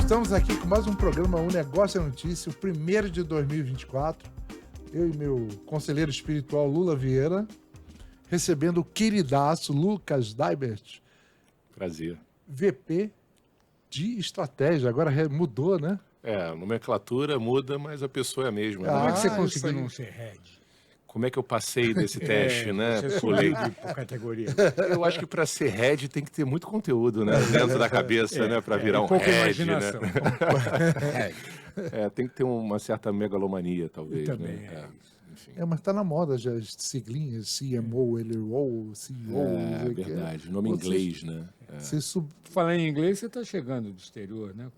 Estamos aqui com mais um programa O Negócio é Notícia, o primeiro de 2024. Eu e meu conselheiro espiritual Lula Vieira, recebendo o queridaço Lucas Daibert. Prazer. VP de estratégia, agora mudou, né? A nomenclatura muda, mas a pessoa é a mesma. Como é que você isso conseguiu aí. não ser head? Como é que eu passei desse teste, né? Você subiu de categoria. Eu acho que para ser head tem que ter muito conteúdo, né? Dentro da cabeça, né? Para virar um pouca head, imaginação. né? Tem que ter uma certa megalomania, talvez. Eu também, né? Enfim. Mas tá na moda já as siglinhas, CMO, LRO, CEO. É verdade. Nome em inglês, né? Falar em inglês, você está chegando do exterior, né?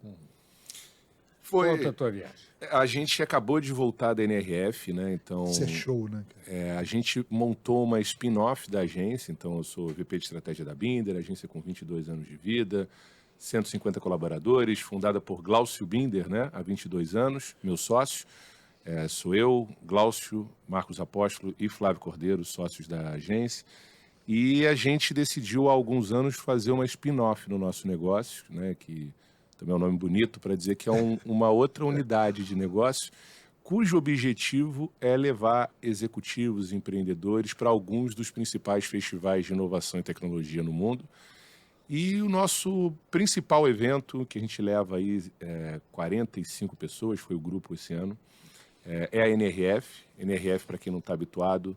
Foi. Conta a tua viagem. A gente acabou de voltar da NRF, né? Então. Isso é show, né? A gente montou uma spin-off da agência, então eu sou VP de Estratégia da Binder, agência com 22 anos de vida, 150 colaboradores, fundada por Glaucio Binder, né? Há 22 anos, meu sócio. Sou eu, Glaucio, Marcos Apóstolo e Flávio Cordeiro, sócios da agência. E a gente decidiu há alguns anos fazer uma spin-off no nosso negócio, né? Que também é um nome bonito para dizer que é uma outra unidade de negócio cujo objetivo é levar executivos e empreendedores para alguns dos principais festivais de inovação e tecnologia no mundo. E o nosso principal evento, que a gente leva aí 45 pessoas, foi o grupo esse ano, é a NRF. NRF, para quem não está habituado,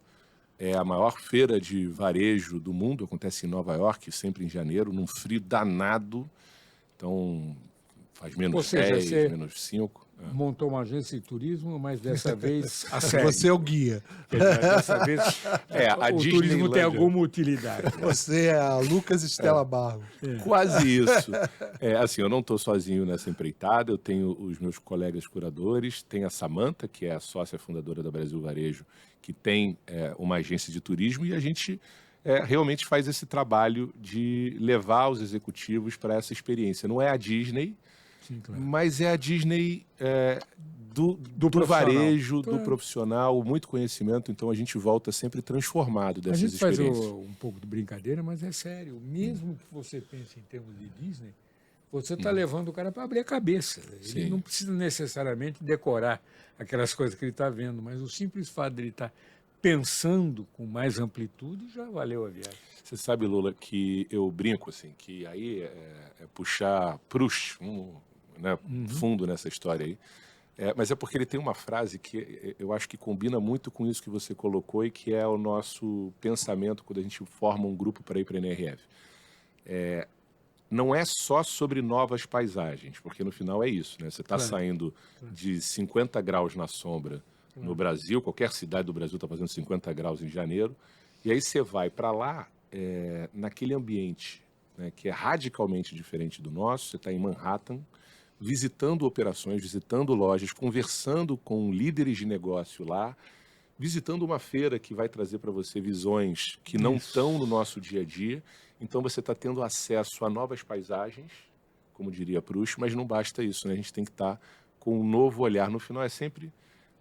é a maior feira de varejo do mundo, acontece em Nova York, sempre em janeiro, num frio danado. Então, faz menos 10, menos 5. Montou uma agência de turismo, mas dessa vez a sério. Você é o guia. Dessa vez a o turismo tem alguma utilidade. Você é a Lucas Estela Barros. Quase isso. Assim, eu não estou sozinho nessa empreitada, eu tenho os meus colegas curadores, tem a Samantha, que é a sócia fundadora da Brasil Varejo, que tem uma agência de turismo, e a gente realmente faz esse trabalho de levar os executivos para essa experiência. Não é a Disney, sim, claro, mas é a Disney do varejo, do profissional, muito conhecimento, então a gente volta sempre transformado dessas experiências. A gente faz um pouco de brincadeira, mas é sério. Mesmo que você pense em termos de Disney, você está levando o cara para abrir a cabeça. Ele não precisa necessariamente decorar aquelas coisas que ele está vendo, mas o simples fato de ele estar pensando com mais amplitude já valeu a viagem. Você sabe, Lula, que eu brinco assim, que aí é puxar Proust, fundo nessa história aí. Mas é porque ele tem uma frase que eu acho que combina muito com isso que você colocou e que é o nosso pensamento quando a gente forma um grupo para ir para a NRF. Não é só sobre novas paisagens, porque no final é isso, né? Você está saindo de 50 graus na sombra no Brasil, qualquer cidade do Brasil está fazendo 50 graus em janeiro, e aí você vai para lá naquele ambiente, né, que é radicalmente diferente do nosso. Você está em Manhattan, visitando operações, visitando lojas, conversando com líderes de negócio lá, visitando uma feira que vai trazer para você visões que não estão no nosso dia a dia. Então você está tendo acesso a novas paisagens, como diria Proust, mas não basta isso, né? A gente tem que estar com um novo olhar. No final é sempre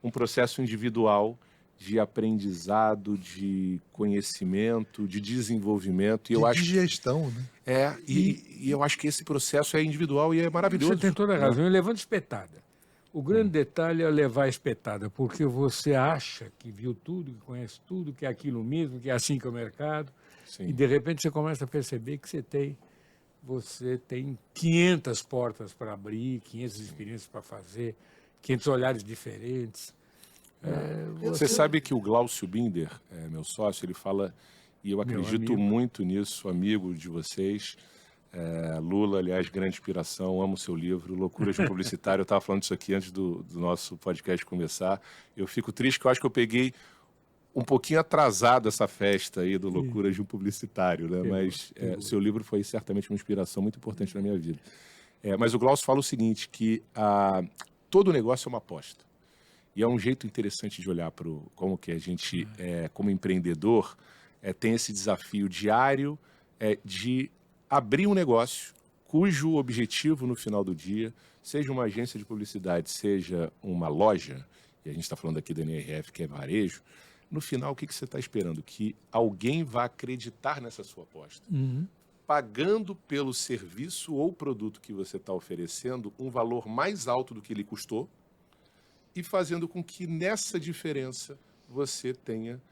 um processo individual de aprendizado, de conhecimento, de desenvolvimento. De gestão, né? E eu acho que esse processo é individual e é maravilhoso. Você tem toda a razão. Eu levanto espetada. O grande detalhe é levar a espetada, porque você acha que viu tudo, que conhece tudo, que é aquilo mesmo, que é assim que é o mercado. Sim. E de repente você começa a perceber que você tem 500 portas para abrir, 500 experiências para fazer, 500 olhares diferentes. Você sabe que o Glaucio Binder, meu sócio, ele fala, e eu acredito muito nisso, amigo de vocês, Lula, aliás, grande inspiração, amo o seu livro, Loucuras de um Publicitário. Eu estava falando isso aqui antes do nosso podcast começar. Eu fico triste que eu acho que eu peguei um pouquinho atrasado essa festa aí do Loucuras de um Publicitário, né? Mas o seu livro foi certamente uma inspiração muito importante na minha vida. Mas o Glaucio fala o seguinte, que todo negócio é uma aposta. E é um jeito interessante de olhar para como que a gente, como empreendedor, tem esse desafio diário de abrir um negócio cujo objetivo no final do dia, seja uma agência de publicidade, seja uma loja, e a gente está falando aqui da NRF, que é varejo, no final o que você está esperando? Que alguém vá acreditar nessa sua aposta. pagando pelo serviço ou produto que você está oferecendo um valor mais alto do que ele custou e fazendo com que nessa diferença você tenha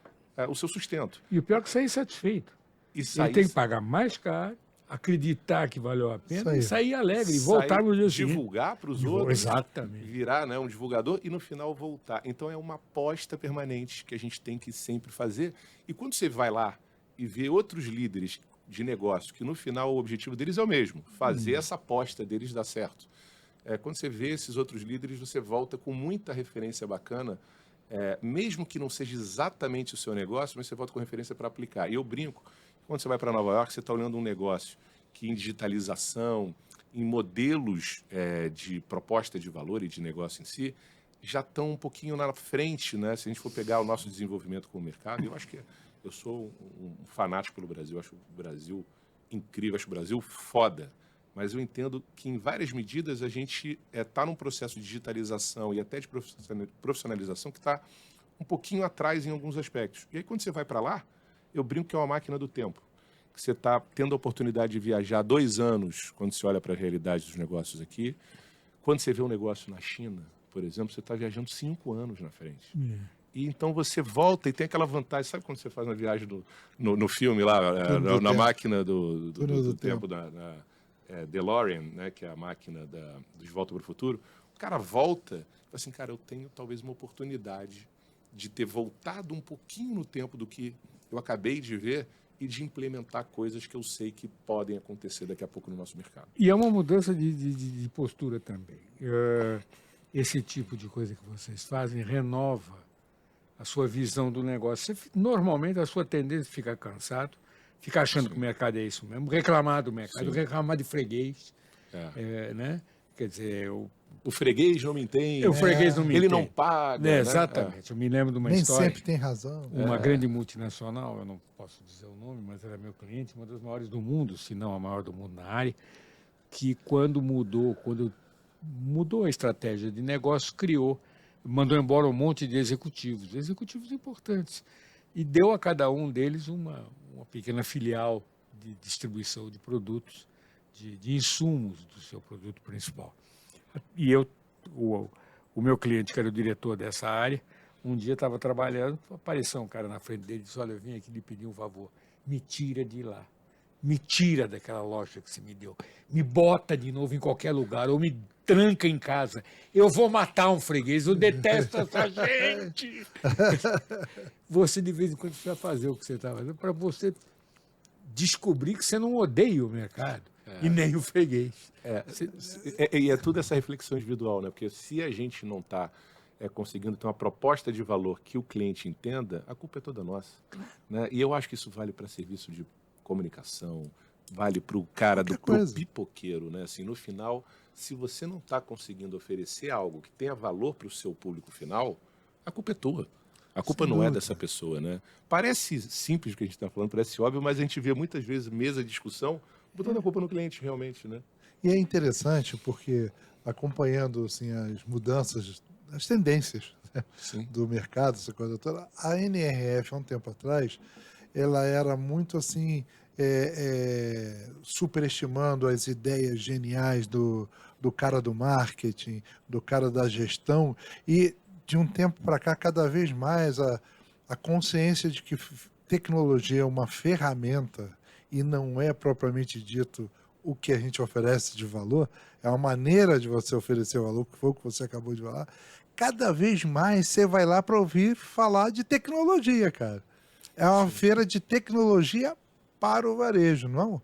o seu sustento. E o pior é que sair satisfeito. Ele tem que pagar mais caro, acreditar que valeu a pena e sair alegre e voltar no dia seguinte. Divulgar para os outros. Exatamente. Virar, né, um divulgador e no final voltar. Então é uma aposta permanente que a gente tem que sempre fazer. E quando você vai lá e vê outros líderes de negócio, que no final o objetivo deles é o mesmo, fazer essa aposta deles dar certo. Quando você vê esses outros líderes, você volta com muita referência bacana, mesmo que não seja exatamente o seu negócio, mas você volta com referência para aplicar. E eu brinco, quando você vai para Nova York, você está olhando um negócio que em digitalização, em modelos de proposta de valor e de negócio em si, já estão um pouquinho na frente, né? Se a gente for pegar o nosso desenvolvimento com o mercado, eu acho que eu sou um fanático pelo Brasil, eu acho o Brasil incrível, acho o Brasil foda. Mas eu entendo que, em várias medidas, a gente está num processo de digitalização e até de profissionalização que está um pouquinho atrás em alguns aspectos. E aí, quando você vai para lá, eu brinco que é uma máquina do tempo. Que você está tendo a oportunidade de viajar 2 anos, quando você olha para a realidade dos negócios aqui. Quando você vê um negócio na China, por exemplo, você está viajando 5 anos na frente. E então você volta e tem aquela vantagem. Sabe quando você faz uma viagem no filme lá, na máquina do tempo da DeLorean, né, que é a máquina de Volta para o Futuro? O cara volta e fala assim, cara, eu tenho talvez uma oportunidade de ter voltado um pouquinho no tempo do que eu acabei de ver e de implementar coisas que eu sei que podem acontecer daqui a pouco no nosso mercado. E é uma mudança de postura também. Esse tipo de coisa que vocês fazem renova a sua visão do negócio. Normalmente, a sua tendência é ficar cansado, ficar achando que o mercado é isso mesmo, reclamar do mercado, reclamar de freguês, né? Quer dizer, o freguês não me entende. O freguês não me entende. Ele não paga. Né? Exatamente. Eu me lembro de uma história. Nem sempre tem razão. Uma grande multinacional, eu não posso dizer o nome, mas era meu cliente, uma das maiores do mundo, se não a maior do mundo na área, que quando mudou a estratégia de negócio, mandou embora um monte de executivos importantes, e deu a cada um deles uma pequena filial de distribuição de produtos, de insumos do seu produto principal. E o meu cliente, que era o diretor dessa área, um dia estava trabalhando, apareceu um cara na frente dele e disse, olha, eu vim aqui lhe pedir um favor, me tira de lá, me tira daquela loja que você me deu, me bota de novo em qualquer lugar, ou me tranca em casa, eu vou matar um freguês, eu detesto essa gente. Você de vez em quando precisa fazer o que você está fazendo para você descobrir que você não odeia o mercado e nem o freguês. E é tudo essa reflexão individual, né? Porque se a gente não está conseguindo ter uma proposta de valor que o cliente entenda, a culpa é toda nossa. Né? E eu acho que isso vale para serviço de comunicação, vale para o cara pro pipoqueiro, né? Assim, no final, se você não está conseguindo oferecer algo que tenha valor para o seu público final, a culpa é tua. A culpa não é dessa pessoa, né? Parece simples o que a gente está falando, parece óbvio, mas a gente vê muitas vezes mesa de discussão botando a culpa no cliente, realmente, né? E é interessante porque, acompanhando assim, as mudanças, as tendências, né, do mercado, essa coisa toda, a NRF, há um tempo atrás, ela era muito assim, superestimando as ideias geniais do cara do marketing, do cara da gestão, e de um tempo para cá, cada vez mais a consciência de que tecnologia é uma ferramenta e não é propriamente dito o que a gente oferece de valor, é uma maneira de você oferecer valor, que foi o que você acabou de falar. Cada vez mais você vai lá para ouvir falar de tecnologia, cara. É uma feira de tecnologia para o varejo, não?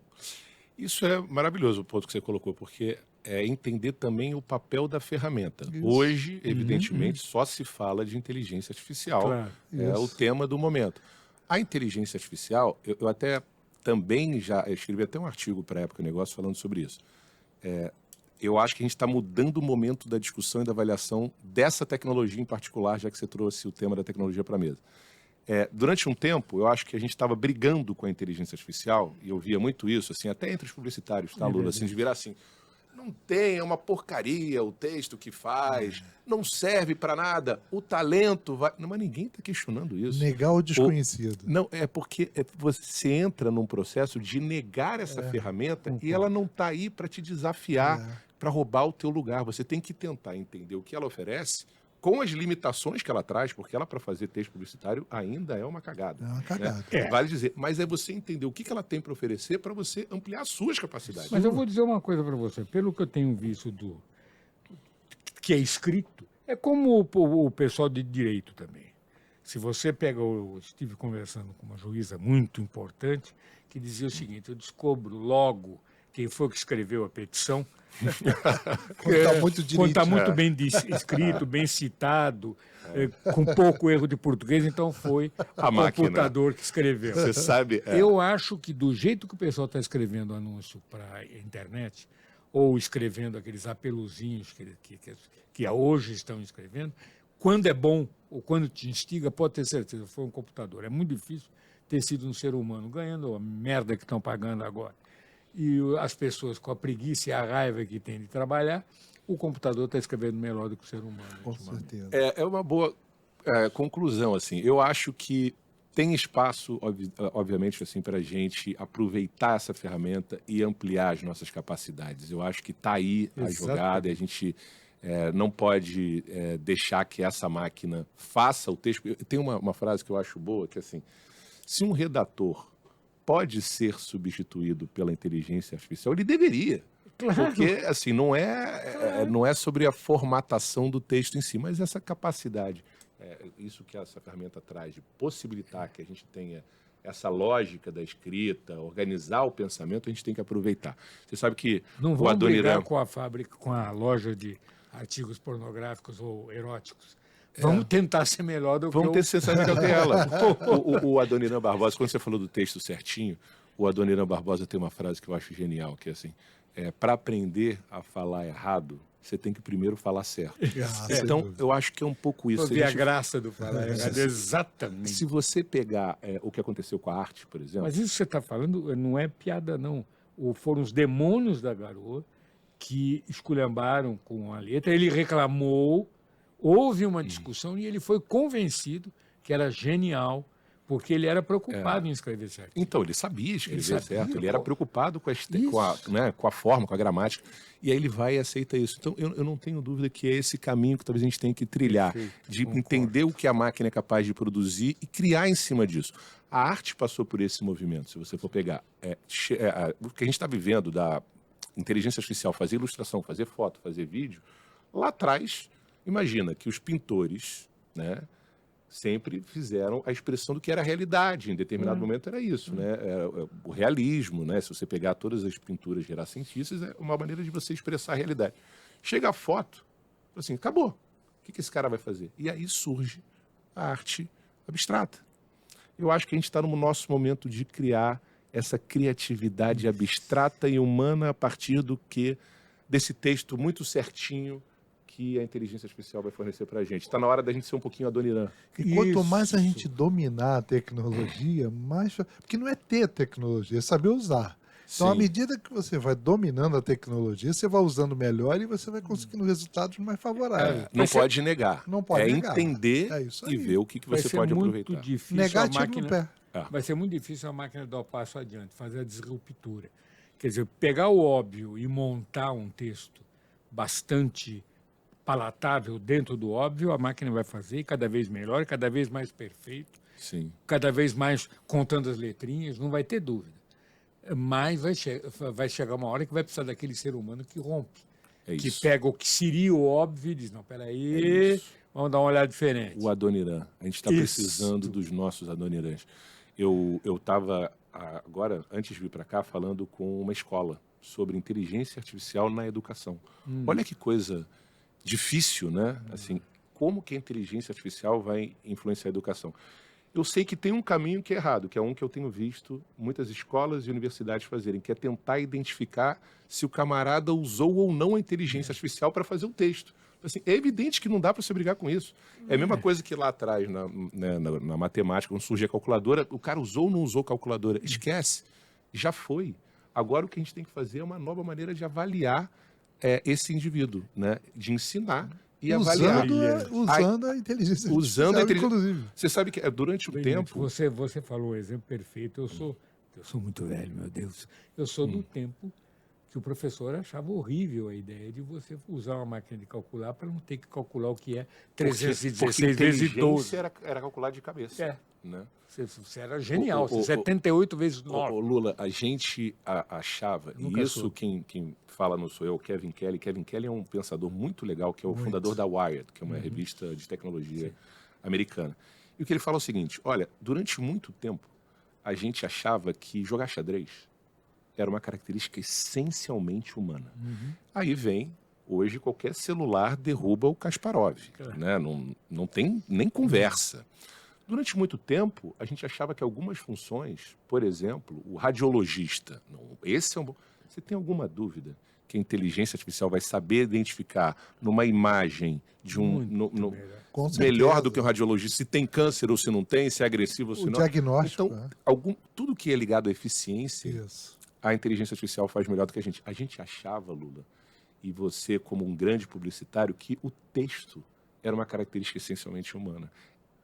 Isso é maravilhoso, o ponto que você colocou, porque é entender também o papel da ferramenta. Isso. Hoje, evidentemente, só se fala de inteligência artificial. Claro, é o tema do momento. A inteligência artificial, eu até também já escrevi até um artigo para a Época Negócio falando sobre isso. Eu acho que a gente está mudando o momento da discussão e da avaliação dessa tecnologia em particular, já que você trouxe o tema da tecnologia para a mesa. Durante um tempo, eu acho que a gente estava brigando com a inteligência artificial, e eu via muito isso, assim, até entre os publicitários, tá, Lula? Assim, de virar assim, Não tem, é uma porcaria o texto que faz, não serve para nada, o talento vai... Não, mas ninguém está questionando isso. Negar o desconhecido. Não, é porque você entra num processo de negar essa ferramenta e ela não está aí para te desafiar, para roubar o teu lugar. Você tem que tentar entender o que ela oferece com as limitações que ela traz, porque ela, para fazer texto publicitário, ainda é uma cagada. É uma cagada. Né? Vale dizer, mas é você entender o que ela tem para oferecer para você ampliar as suas capacidades. Mas eu vou dizer uma coisa para você. Pelo que eu tenho visto que é escrito, é como o pessoal de direito também. Se você pega, eu estive conversando com uma juíza muito importante que dizia o seguinte: eu descubro logo quem foi que escreveu a petição. Quando está muito bem escrito, bem citado, com pouco erro de português, então foi o computador que escreveu. Você sabe? Eu acho que do jeito que o pessoal está escrevendo anúncio para a internet, ou escrevendo aqueles apeluzinhos que hoje estão escrevendo, quando é bom ou quando te instiga, pode ter certeza, foi um computador. É muito difícil ter sido um ser humano ganhando a merda que estão pagando agora. E as pessoas com a preguiça e a raiva que tem de trabalhar, o computador está escrevendo melhor do que o ser humano. Com certeza. É uma boa conclusão, assim. Eu acho que tem espaço, obviamente, assim, para a gente aproveitar essa ferramenta e ampliar as nossas capacidades. Eu acho que está aí a jogada e a gente não pode deixar que essa máquina faça o texto. Tem uma frase que eu acho boa, que é assim: se um redator pode ser substituído pela inteligência artificial, ele deveria. Claro. Porque, assim, não é sobre a formatação do texto em si, mas essa capacidade, isso que essa ferramenta traz, de possibilitar que a gente tenha essa lógica da escrita, organizar o pensamento, a gente tem que aproveitar. Você sabe que não vamos brigar com a fábrica, com a loja de artigos pornográficos ou eróticos. Vamos tentar ser melhor do que Vamos ser melhor que ela. O Adoniran Barbosa, quando você falou do texto certinho, o Adoniran Barbosa tem uma frase que eu acho genial, que é assim: para aprender a falar errado, você tem que primeiro falar certo. Então, eu acho que é um pouco isso. A graça do falar errado, exatamente. Se você pegar o que aconteceu com a arte, por exemplo... Mas isso que você está falando não é piada, não. Foram os demônios da garoa que esculhambaram com a letra. Ele reclamou, houve uma discussão e ele foi convencido que era genial, porque ele era preocupado em escrever certo. Então, ele sabia escrever certo, ele era preocupado com a forma, com a gramática, e aí ele vai e aceita isso. Então, eu não tenho dúvida que é esse caminho que talvez a gente tenha que trilhar, de entender o que a máquina é capaz de produzir e criar em cima disso. A arte passou por esse movimento, se você for pegar. O que a gente está vivendo da inteligência artificial, fazer ilustração, fazer foto, fazer vídeo, lá atrás, imagina que os pintores, né, sempre fizeram a expressão do que era a realidade. Em determinado momento era isso, né? O realismo, né? Se você pegar todas as pinturas renascentistas, é uma maneira de você expressar a realidade. Chega a foto, assim, acabou. O que esse cara vai fazer? E aí surge a arte abstrata. Eu acho que a gente está no nosso momento de criar essa criatividade abstrata e humana a partir desse texto muito certinho que a inteligência artificial vai fornecer para a gente. Está na hora da gente ser um pouquinho Adoniran. E quanto mais a gente dominar a tecnologia, mais... Porque não é ter tecnologia, é saber usar. Então, à medida que você vai dominando a tecnologia, você vai usando melhor e você vai conseguindo resultados mais favoráveis. Não pode negar. Não pode negar. Entender e ver o que você pode aproveitar. Muito difícil negar, tiro no pé. Vai ser muito difícil a máquina dar o passo adiante, fazer a disruptura. Quer dizer, pegar o óbvio e montar um texto bastante palatável dentro do óbvio, a máquina vai fazer cada vez melhor, cada vez mais perfeito, cada vez mais contando as letrinhas, não vai ter dúvida. Mas vai chegar uma hora que vai precisar daquele ser humano que rompe, que pega o que seria o óbvio e diz, não, peraí, vamos dar uma olhada diferente. O Adoniran. A gente está precisando dos nossos Adonirãs. Eu estava, agora, antes de vir para cá, falando com uma escola sobre inteligência artificial na educação. Olha que coisa difícil, né? Assim, como que a inteligência artificial vai influenciar a educação? Eu sei que tem um caminho que é errado, que é um que eu tenho visto muitas escolas e universidades fazerem, que é tentar identificar se o camarada usou ou não a inteligência artificial para fazer o texto. Assim, é evidente que não dá para você brigar com isso. É a mesma coisa que lá atrás, na matemática, quando surge a calculadora, o cara usou ou não usou calculadora? Esquece. Já foi. Agora o que a gente tem que fazer é uma nova maneira de avaliar esse indivíduo, né? De ensinar e avaliar. Usando a inteligência usando a artificial, inteligência. inclusive. Você sabe que durante o tempo... Você falou um exemplo perfeito. Eu sou muito velho, meu Deus. Eu sou do tempo que o professor achava horrível a ideia de você usar uma máquina de calcular para não ter que calcular o que é 316 vezes 12. Era calcular de cabeça. Né? Você era genial, 78 vezes 9. Lula, a gente achava, e isso quem fala não sou eu, Kevin Kelly. Kevin Kelly é um pensador muito legal, que é o fundador da Wired, que é uma revista de tecnologia americana. E o que ele fala é o seguinte, olha, durante muito tempo, a gente achava que jogar xadrez era uma característica essencialmente humana. Aí vem, hoje, qualquer celular derruba o Kasparov. Né? Não tem nem conversa. Durante muito tempo, a gente achava que algumas funções, por exemplo, o radiologista, esse é um... Você tem alguma dúvida que a inteligência artificial vai saber identificar numa imagem de melhor do que um radiologista, se tem câncer ou se não tem, se é agressivo ou se não? O diagnóstico. Então, tudo que é ligado à eficiência, a inteligência artificial faz melhor do que a gente. A gente achava, Lula, e você como um grande publicitário, que o texto era uma característica essencialmente humana.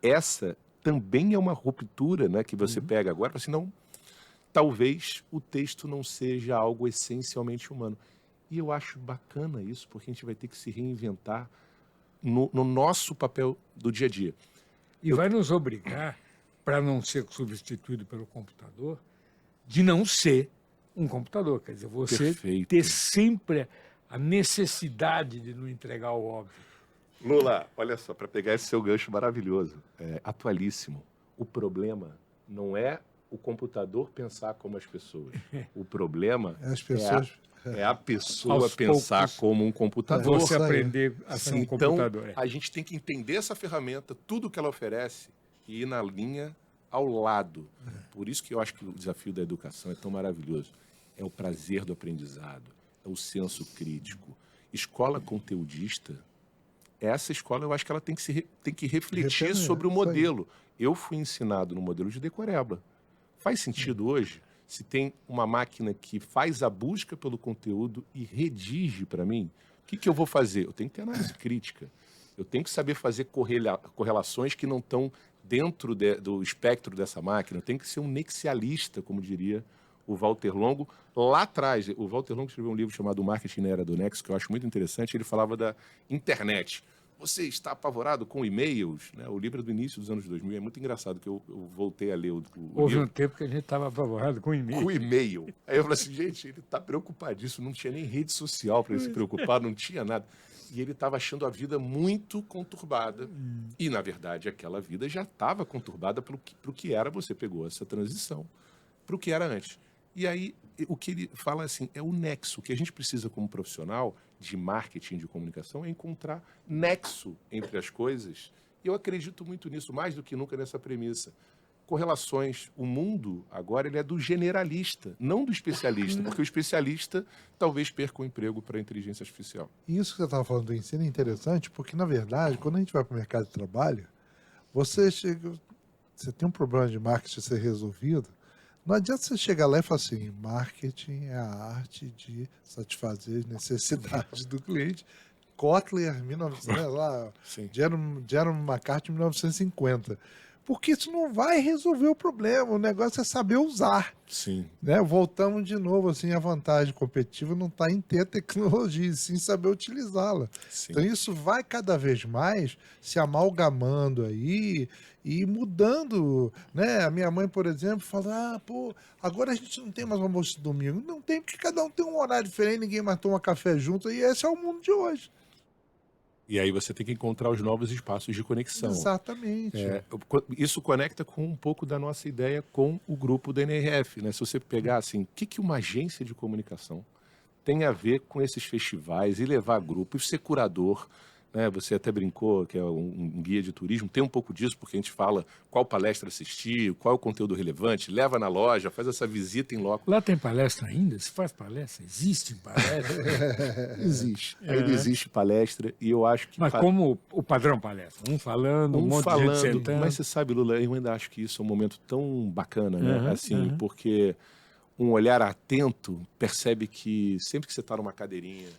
Essa também é uma ruptura, né, que você pega agora, assim, não, talvez o texto não seja algo essencialmente humano. E eu acho bacana isso, porque a gente vai ter que se reinventar no nosso papel do dia a dia. E vai nos obrigar, para não ser substituído pelo computador, de não ser um computador. Quer dizer, você ter sempre a necessidade de não entregar o óbvio. Lula, olha só, para pegar esse seu gancho maravilhoso, atualíssimo, o problema não é o computador pensar como as pessoas. O problema é a pessoa pensar como um computador. Você aprender a ser um computador. Então, a gente tem que entender essa ferramenta, tudo que ela oferece, e ir na linha ao lado. Por isso que eu acho que o desafio da educação é tão maravilhoso. É o prazer do aprendizado, é o senso crítico. Escola conteudista, essa escola eu acho que ela tem que refletir sobre o modelo. Eu fui ensinado no modelo de decoreba. Faz sentido hoje? Se tem uma máquina que faz a busca pelo conteúdo e redige para mim, o que eu vou fazer? Eu tenho que ter análise crítica. Eu tenho que saber fazer correlações que não estão dentro do espectro dessa máquina. Eu tenho que ser um nexialista, como diria o Walter Longo. Lá atrás, o Walter Longo escreveu um livro chamado Marketing na Era do Nexo, que eu acho muito interessante. Ele falava da internet. Você está apavorado com e-mails? Né? O livro é do início dos anos 2000. É muito engraçado que eu voltei a ler o Houve livro. Um tempo que a gente estava apavorado com e-mail. Com e-mail. Aí eu falei assim, gente, ele está preocupadíssimo. Não tinha nem rede social para ele se preocupar, não tinha nada. E ele estava achando a vida muito conturbada. E, na verdade, aquela vida já estava conturbada para o que era. Você pegou essa transição para o que era antes. E aí, o que ele fala assim, é o nexo. O que a gente precisa como profissional de marketing, de comunicação, é encontrar nexo entre as coisas. E eu acredito muito nisso, mais do que nunca nessa premissa. Correlações, o mundo agora ele é do generalista, não do especialista, porque o especialista talvez perca o emprego para a inteligência artificial. Isso que você estava falando do ensino é interessante, porque, na verdade, quando a gente vai para o mercado de trabalho, você tem um problema de marketing a ser resolvido. Não adianta você chegar lá e falar assim, marketing é a arte de satisfazer as necessidades do cliente. Kotler, 1900, lá, Jerome McCarthy, 1950. Porque isso não vai resolver o problema, o negócio é saber usar. Sim. Né? Voltamos de novo, assim, a vantagem competitiva não está em ter tecnologia, e sim saber utilizá-la. Então isso vai cada vez mais se amalgamando aí e mudando, né? A minha mãe, por exemplo, fala, agora a gente não tem mais almoço de domingo. Não tem, porque cada um tem um horário diferente, ninguém mais toma café junto, e esse é o mundo de hoje. E aí você tem que encontrar os novos espaços de conexão. Exatamente. Isso conecta com um pouco da nossa ideia com o grupo da NRF. Né? Se você pegar assim, o que uma agência de comunicação tem a ver com esses festivais e levar grupo e ser curador, né? Você até brincou que é um guia de turismo, tem um pouco disso, porque a gente fala qual palestra assistir, qual é o conteúdo relevante, leva na loja, faz essa visita em loco. Lá tem palestra ainda? Se faz palestra? Existe palestra? Existe. Ainda existe palestra e eu acho que... Mas como o padrão palestra? Um falando, um monte de gente sentando. Mas você sabe, Lula, eu ainda acho que isso é um momento tão bacana, né? Porque um olhar atento percebe que sempre que você está numa cadeirinha,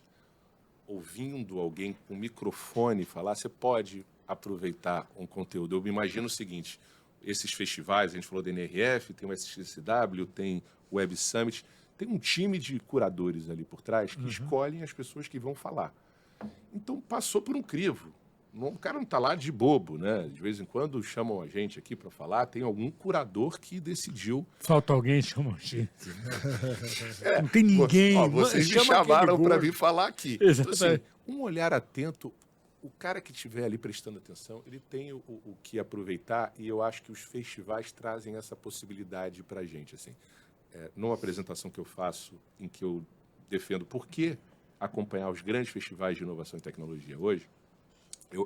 ouvindo alguém com microfone falar, você pode aproveitar um conteúdo. Eu me imagino o seguinte, esses festivais, a gente falou da NRF, tem o SXSW, tem o Web Summit, tem um time de curadores ali por trás que escolhem as pessoas que vão falar. Então, passou por um crivo. O cara não está lá de bobo, né? De vez em quando chamam a gente aqui para falar, tem algum curador que decidiu. Falta alguém, chama a gente. Não tem ninguém. Vocês me chamaram para vir falar aqui. Exatamente. Então, assim, um olhar atento, o cara que estiver ali prestando atenção, ele tem o que aproveitar, e eu acho que os festivais trazem essa possibilidade para a gente. Assim. Numa apresentação que eu faço, em que eu defendo por que acompanhar os grandes festivais de inovação e tecnologia hoje,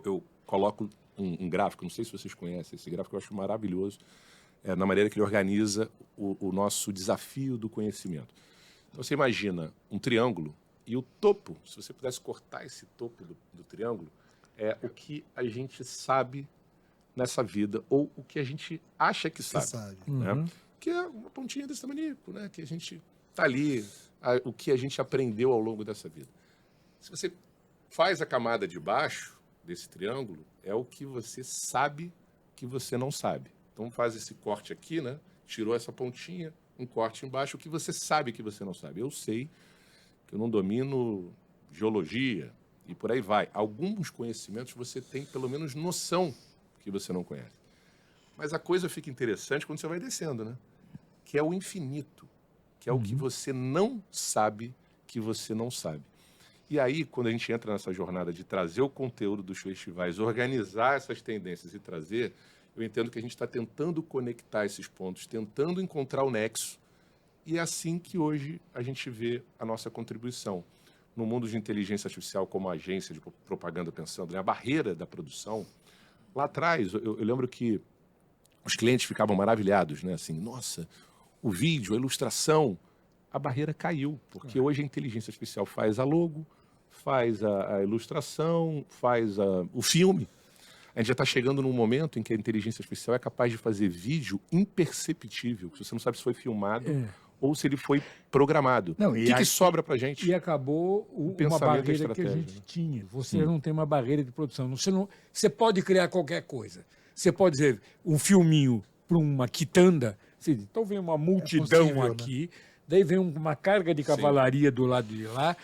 eu coloco um gráfico, não sei se vocês conhecem esse gráfico, eu acho maravilhoso, na maneira que ele organiza o nosso desafio do conhecimento. Então, você imagina um triângulo e o topo, se você pudesse cortar esse topo do triângulo, é o que a gente sabe nessa vida, ou o que a gente acha que sabe. Né? Que é uma pontinha desse tamanho, né? Que a gente está ali, o que a gente aprendeu ao longo dessa vida. Se você faz a camada de baixo desse triângulo, é o que você sabe que você não sabe. Então faz esse corte aqui, né? Tirou essa pontinha, um corte embaixo, o que você sabe que você não sabe. Eu sei que eu não domino geologia e por aí vai. Alguns conhecimentos você tem pelo menos noção que você não conhece. Mas a coisa fica interessante quando você vai descendo, né? Que é o infinito, que é o que você não sabe que você não sabe. E aí, quando a gente entra nessa jornada de trazer o conteúdo dos festivais, organizar essas tendências e trazer, eu entendo que a gente está tentando conectar esses pontos, tentando encontrar o nexo. E é assim que hoje a gente vê a nossa contribuição. No mundo de inteligência artificial, como agência de propaganda pensando, né? A barreira da produção. Lá atrás, eu lembro que os clientes ficavam maravilhados, né? Assim, nossa, o vídeo, a ilustração, a barreira caiu, porque hoje a inteligência artificial faz a logo, faz a ilustração, faz o filme. A gente já está chegando num momento em que a inteligência artificial é capaz de fazer vídeo imperceptível, que você não sabe se foi filmado ou se ele foi programado. Não, o que sobra para a gente? E acabou uma barreira que a gente tinha. Você não tem uma barreira de produção. Você pode criar qualquer coisa. Você pode dizer um filminho para uma quitanda, então vem uma multidão aqui, né? Daí vem uma carga de cavalaria do lado de lá,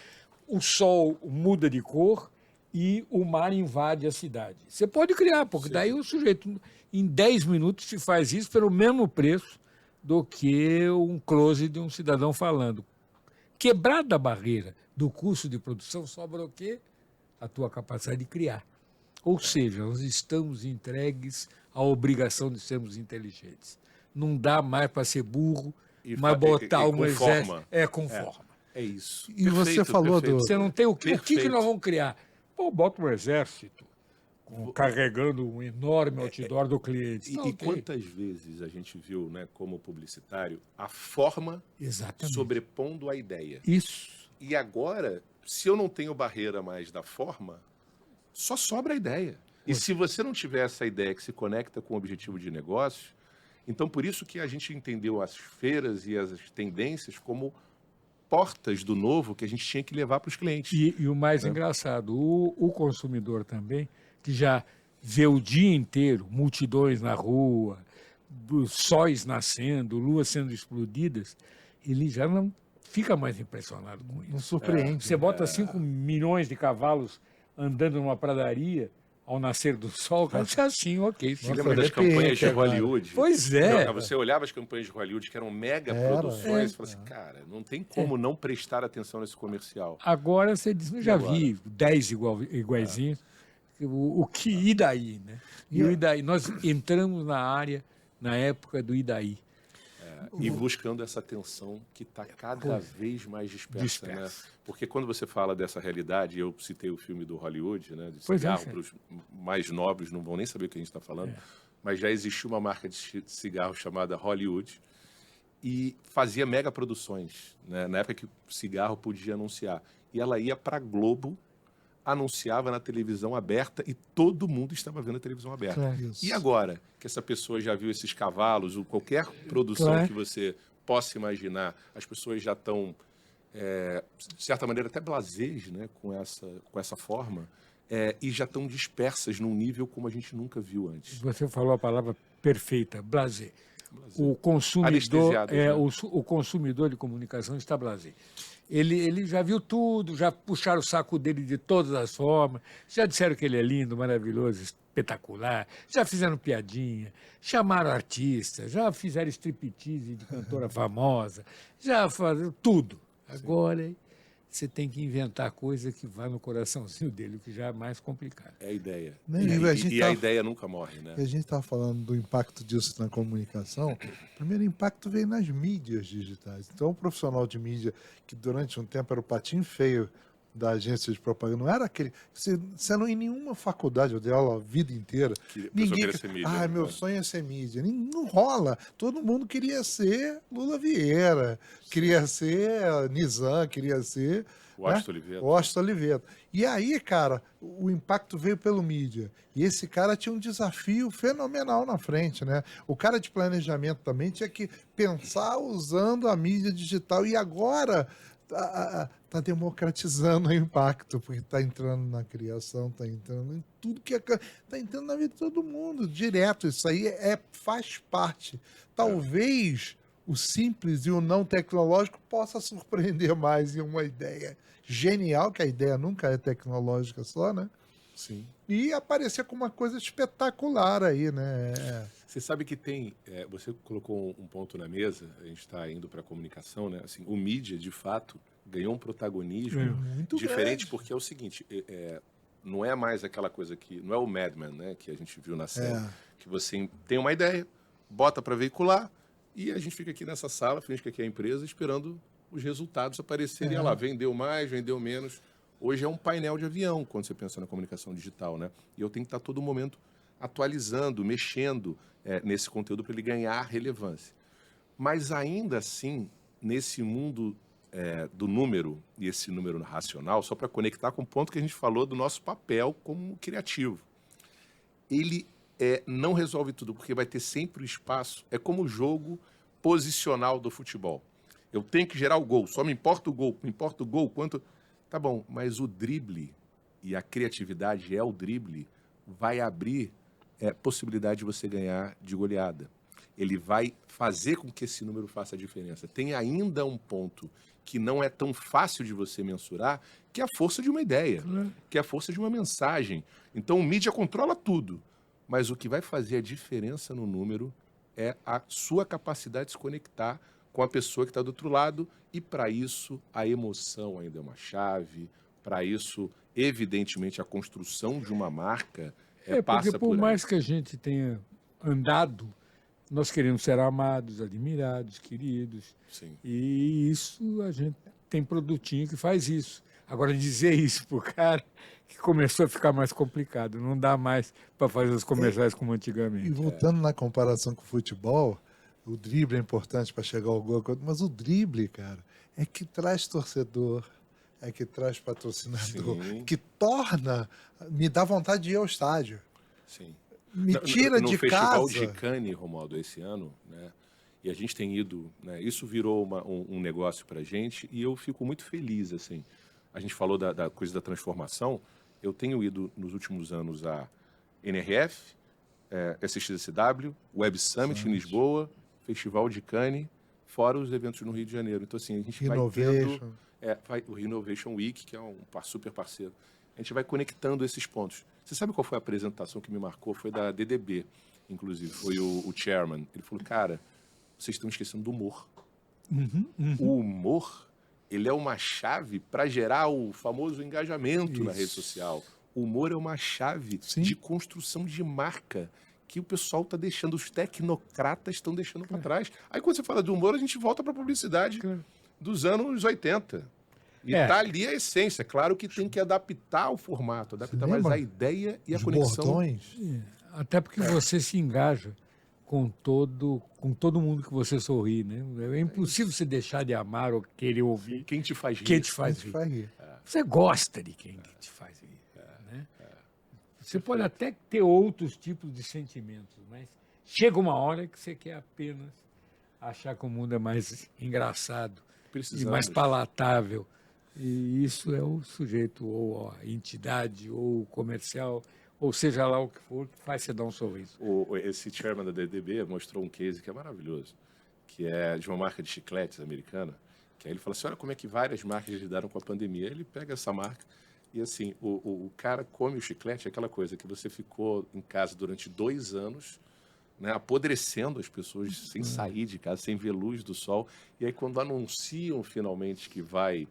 o sol muda de cor e o mar invade a cidade. Você pode criar, porque daí o sujeito, em 10 minutos, se faz isso pelo mesmo preço do que um close de um cidadão falando. Quebrada a barreira do custo de produção, sobra o quê? A tua capacidade de criar. Ou seja, nós estamos entregues à obrigação de sermos inteligentes. Não dá mais para ser burro, mas botar um exército... Conforma. É isso. E perfeito, você falou do... Você não tem o que nós vamos criar? Pô, bota um exército carregando um enorme outdoor do cliente. E quantas vezes a gente viu, né, como publicitário, a forma sobrepondo a ideia. Isso. E agora, se eu não tenho barreira mais da forma, só sobra a ideia. E se você não tiver essa ideia que se conecta com o objetivo de negócio, então por isso que a gente entendeu as feiras e as tendências como portas do novo que a gente tinha que levar para os clientes. E o mais engraçado, o consumidor também, que já vê o dia inteiro multidões na rua, sóis nascendo, luas sendo explodidas, ele já não fica mais impressionado com isso. Não surpreende. Você bota 5 milhões de cavalos andando numa pradaria ao nascer do sol, cara, é assim, ok. Você lembra das campanhas de Hollywood? Pois é. Não, você olhava as campanhas de Hollywood, que eram mega produções, e falava assim, cara, não tem como não prestar atenção nesse comercial. Agora você diz, eu já vi 10 iguaizinhos, o que e daí, né? E o e daí? Nós entramos na área, na época do e daí. E buscando essa atenção que está cada vez mais dispersa. Né? Porque quando você fala dessa realidade, eu citei o filme do Hollywood, né, de cigarro, para os mais nobres não vão nem saber o que a gente está falando, mas já existiu uma marca de cigarro chamada Hollywood e fazia mega produções, né, na época que o cigarro podia anunciar. E ela ia para a Globo, anunciava na televisão aberta e todo mundo estava vendo a televisão aberta. Claro. E agora que essa pessoa já viu esses cavalos, ou qualquer produção que você possa imaginar, as pessoas já estão de certa maneira, até blasés, né, com essa forma, e já estão dispersas num nível como a gente nunca viu antes. Você falou a palavra perfeita, blasé. O consumidor, Anestesiadas, né? o consumidor de comunicação está blasé. Ele já viu tudo, já puxaram o saco dele de todas as formas, já disseram que ele é lindo, maravilhoso, espetacular, já fizeram piadinha, chamaram artista, já fizeram striptease de cantora famosa, já fizeram tudo. Agora você tem que inventar coisa que vá no coraçãozinho dele, o que já é mais complicado. É a ideia. A ideia nunca morre, né? A gente estava falando do impacto disso na comunicação. O primeiro impacto veio nas mídias digitais. Então, o profissional de mídia, que durante um tempo era o patinho feio da agência de propaganda, não era aquele... Você não, em nenhuma faculdade, eu dei aula a vida inteira, ninguém queria ser mídia. Ah, meu sonho é ser mídia. Não rola. Todo mundo queria ser Lula Vieira, queria ser Nizam, queria ser... Washington Oliveto. E aí, cara, o impacto veio pelo mídia. E esse cara tinha um desafio fenomenal na frente, né? O cara de planejamento também tinha que pensar usando a mídia digital. E agora tá democratizando o impacto, porque tá entrando na criação, tá entrando em tudo que tá entrando na vida de todo mundo, direto. Isso aí faz parte. Talvez o simples e o não tecnológico possa surpreender mais em uma ideia genial, que a ideia nunca é tecnológica só, né? Sim. E aparecer com uma coisa espetacular aí, né? Você sabe que tem... você colocou um ponto na mesa, a gente está indo para a comunicação, né? Assim, o mídia, de fato, ganhou um protagonismo muito diferente, grande. porque é o seguinte, não é mais aquela coisa que... Não é o Mad Men, né? Que a gente viu na série. Que você tem uma ideia, bota para veicular, e a gente fica aqui nessa sala, finge que aqui é a empresa, esperando os resultados aparecerem. Lá, vendeu mais, vendeu menos. Hoje é um painel de avião, quando você pensa na comunicação digital, né? E eu tenho que estar todo momento atualizando, mexendo nesse conteúdo para ele ganhar relevância. Mas ainda assim, nesse mundo do número, e esse número racional, só para conectar com o ponto que a gente falou do nosso papel como criativo, ele não resolve tudo, porque vai ter sempre o espaço. É como o jogo posicional do futebol. Eu tenho que gerar o gol, só me importa o gol, quanto... Tá bom, mas o drible, e a criatividade é o drible, vai abrir possibilidade de você ganhar de goleada. Ele vai fazer com que esse número faça a diferença. Tem ainda um ponto que não é tão fácil de você mensurar, que é a força de uma ideia, que é a força de uma mensagem. Então o mídia controla tudo, mas o que vai fazer a diferença no número é a sua capacidade de se conectar com a pessoa que está do outro lado, e para isso a emoção ainda é uma chave, para isso, evidentemente, a construção de uma marca passa porque por aí. mais que a gente tenha andado, nós queremos ser amados, admirados, queridos. Sim. E isso a gente tem produtinho que faz isso. Agora, dizer isso pro cara que começou a ficar mais complicado, não dá mais para fazer os comerciais como antigamente. E voltando na comparação com o futebol, o drible é importante para chegar ao gol, mas o drible, cara, é que traz torcedor, é que traz patrocinador, Sim. que torna, me dá vontade de ir ao estádio. Sim. Me tira de casa. No Festival de Cannes, Romualdo, esse ano, né? E a gente tem ido, né? Isso virou um negócio para a gente, e eu fico muito feliz, assim. A gente falou da coisa da transformação. Eu tenho ido nos últimos anos a NRF, SXSW, Web Summit em Lisboa, Festival de Cannes, fora os eventos no Rio de Janeiro. Então, assim, a gente vai tendo... o Innovation Week, que é um super parceiro. A gente vai conectando esses pontos. Você sabe qual foi a apresentação que me marcou? Foi da DDB, inclusive. Foi o chairman. Ele falou, cara, vocês estão esquecendo do humor. O humor, ele é uma chave para gerar o famoso engajamento na rede social. O humor é uma chave de construção de marca que o pessoal está deixando, os tecnocratas estão deixando para trás. Aí quando você fala de humor, a gente volta para a publicidade dos anos 80. E tá ali a essência. Claro que tem que adaptar o formato, adaptar mais a ideia e a conexão. Bordões. Até porque você se engaja com todo mundo que você sorri, né? É impossível você deixar de amar ou querer ouvir quem te faz rir. Quem te faz rir. Você gosta de quem te faz rir. Né? Você pode até ter outros tipos de sentimentos, mas chega uma hora que você quer apenas achar que o mundo é mais engraçado precisamos. E mais palatável. E isso é o sujeito, ou a entidade, ou o comercial, ou seja lá o que for, que faz você dar um sorriso. Esse chairman da DDB mostrou um case que é maravilhoso, que é de uma marca de chicletes americana, que aí ele fala assim, olha como é que várias marcas lidaram com a pandemia. Ele pega essa marca e, assim, o cara come o chiclete, aquela coisa que você ficou em casa durante 2 anos, né, apodrecendo as pessoas sem sair de casa, sem ver luz do sol. E aí, quando anunciam finalmente que vai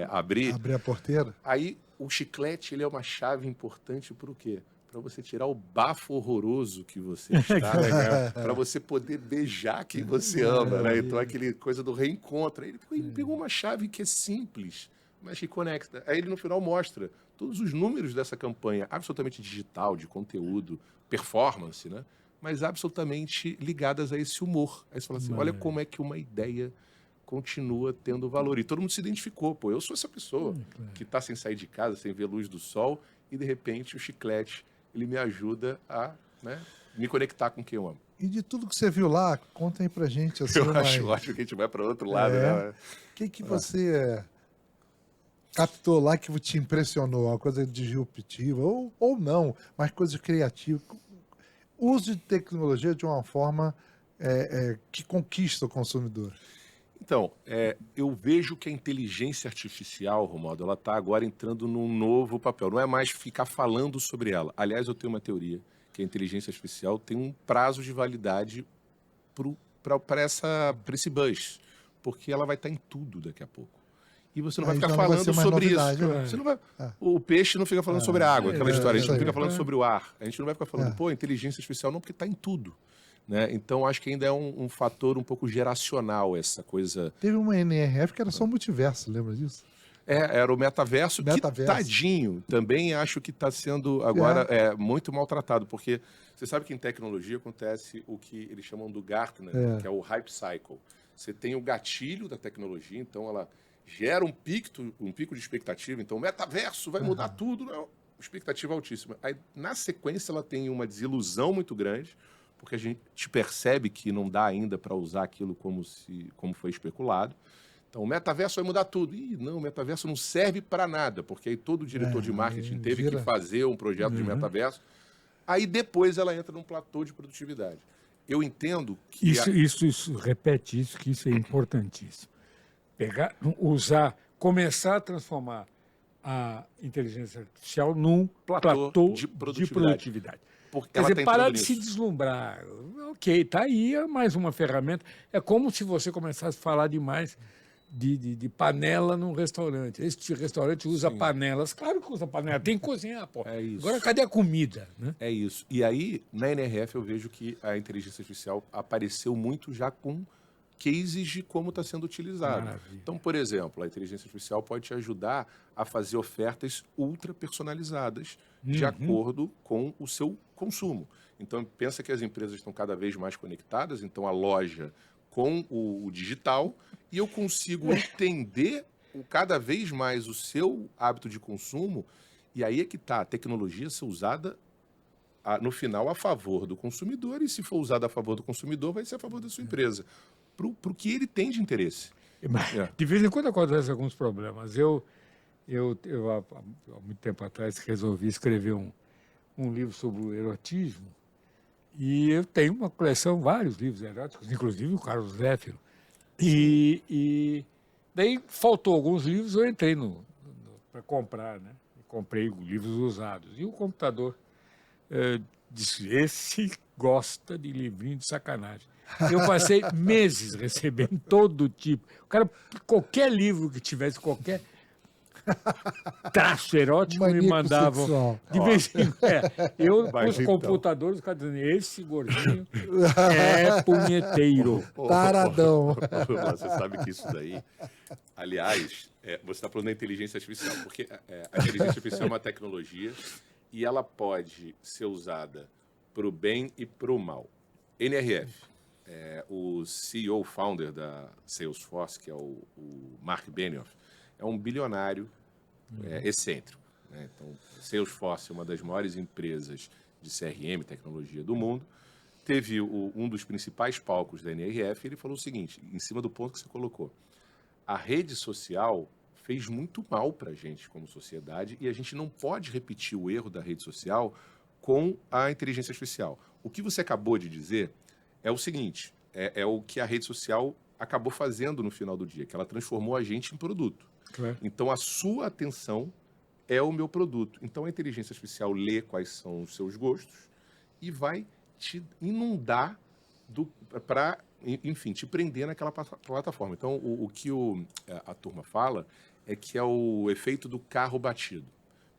abrir Abrir a porteira. Aí o chiclete ele é uma chave importante para o quê? Para você tirar o bafo horroroso que você está, né? Para você poder beijar quem você ama, né? Então aquele coisa do reencontro. Aí ele pegou uma chave que é simples, mas que conecta. Aí ele no final mostra todos os números dessa campanha, absolutamente digital, de conteúdo, performance, né? Mas absolutamente ligadas a esse humor. Aí você fala assim, olha como é que uma ideia continua tendo valor. E todo mundo se identificou. Pô, eu sou essa pessoa que está sem sair de casa, sem ver luz do sol, e de repente o chiclete ele me ajuda a, né, me conectar com quem eu amo. E de tudo que você viu lá, conta aí pra gente. Assim, Eu acho ótimo que a gente vai para outro lado. Né? O que você captou lá que te impressionou? Uma coisa disruptiva, ou não, mas coisa criativa. Uso de tecnologia de uma forma que conquista o consumidor. Então, eu vejo que a inteligência artificial, Romualdo, ela está agora entrando num novo papel. Não é mais ficar falando sobre ela. Aliás, eu tenho uma teoria que a inteligência artificial tem um prazo de validade para esse buzz, porque ela vai estar em tudo daqui a pouco. E você não vai ficar falando sobre isso. Você não vai... O peixe não fica falando sobre a água, aquela história. A gente não fica falando sobre o ar. A gente não vai ficar falando, pô, inteligência artificial não, porque está em tudo. Né? Então, acho que ainda é um fator um pouco geracional essa coisa. Teve uma NRF que era só multiverso, lembra disso? Era o metaverso, que tadinho. Também acho que está sendo agora muito maltratado, porque você sabe que em tecnologia acontece o que eles chamam do Gartner, que é o hype cycle. Você tem o gatilho da tecnologia, então ela gera um pico de expectativa. Então, o metaverso vai mudar tudo, né? Expectativa altíssima. Aí, na sequência, ela tem uma desilusão muito grande, porque a gente percebe que não dá ainda para usar aquilo como foi especulado. Então, o metaverso vai mudar tudo. Ih, não, o metaverso não serve para nada, porque aí todo diretor de marketing teve que fazer um projeto de metaverso. Aí depois ela entra num platô de produtividade. Eu entendo que... Isso repete isso, que isso é importantíssimo. Começar a transformar a inteligência artificial num platô de produtividade. Quer dizer, parar de se deslumbrar. Ok, está aí mais uma ferramenta. É como se você começasse a falar demais de panela num restaurante. Este restaurante usa panelas. Claro que usa panela, tem que cozinhar, pô. É isso. Agora, cadê a comida? Né? É isso. E aí, na NRF, eu vejo que a inteligência artificial apareceu muito já com cases de como está sendo utilizado. Maravilha. Então, por exemplo, a inteligência artificial pode te ajudar a fazer ofertas ultra personalizadas de acordo com o seu consumo. Então, pensa que as empresas estão cada vez mais conectadas, então a loja com o digital, e eu consigo entender cada vez mais o seu hábito de consumo, e aí é que está a tecnologia ser usada no final a favor do consumidor, e se for usada a favor do consumidor, vai ser a favor da sua empresa. Para o que ele tem de interesse. De vez em quando acontecem alguns problemas. Eu há muito tempo atrás, resolvi escrever um livro sobre o erotismo, e eu tenho uma coleção, vários livros eróticos, inclusive o Carlos Zéfiro. E daí faltou alguns livros, eu entrei para comprar, né? Comprei livros usados. E o computador disse, esse gosta de livrinho de sacanagem. Eu passei meses recebendo todo tipo. O cara, qualquer livro que tivesse, qualquer traço erótico, me mandavam. De vez em quando. Com os computadores, o cara dizendo, esse gordinho é punheteiro. Taradão. Você sabe que isso daí... Aliás, você está falando da inteligência artificial, porque a inteligência artificial é uma tecnologia e ela pode ser usada para o bem e para o mal. NRF. O CEO, founder da Salesforce, que é o Mark Benioff, é um bilionário excêntrico. Né? Então, Salesforce é uma das maiores empresas de CRM, tecnologia do mundo. Teve um dos principais palcos da NRF, ele falou o seguinte, em cima do ponto que você colocou. a rede social fez muito mal para a gente como sociedade e a gente não pode repetir o erro da rede social com a inteligência artificial. O que você acabou de dizer é o seguinte, é o que a rede social acabou fazendo no final do dia, que ela transformou a gente em produto. Claro. Então, a sua atenção é o meu produto. Então, a inteligência artificial lê quais são os seus gostos e vai te inundar para, enfim, te prender naquela plataforma. Então, o que a turma fala é que é o efeito do carro batido.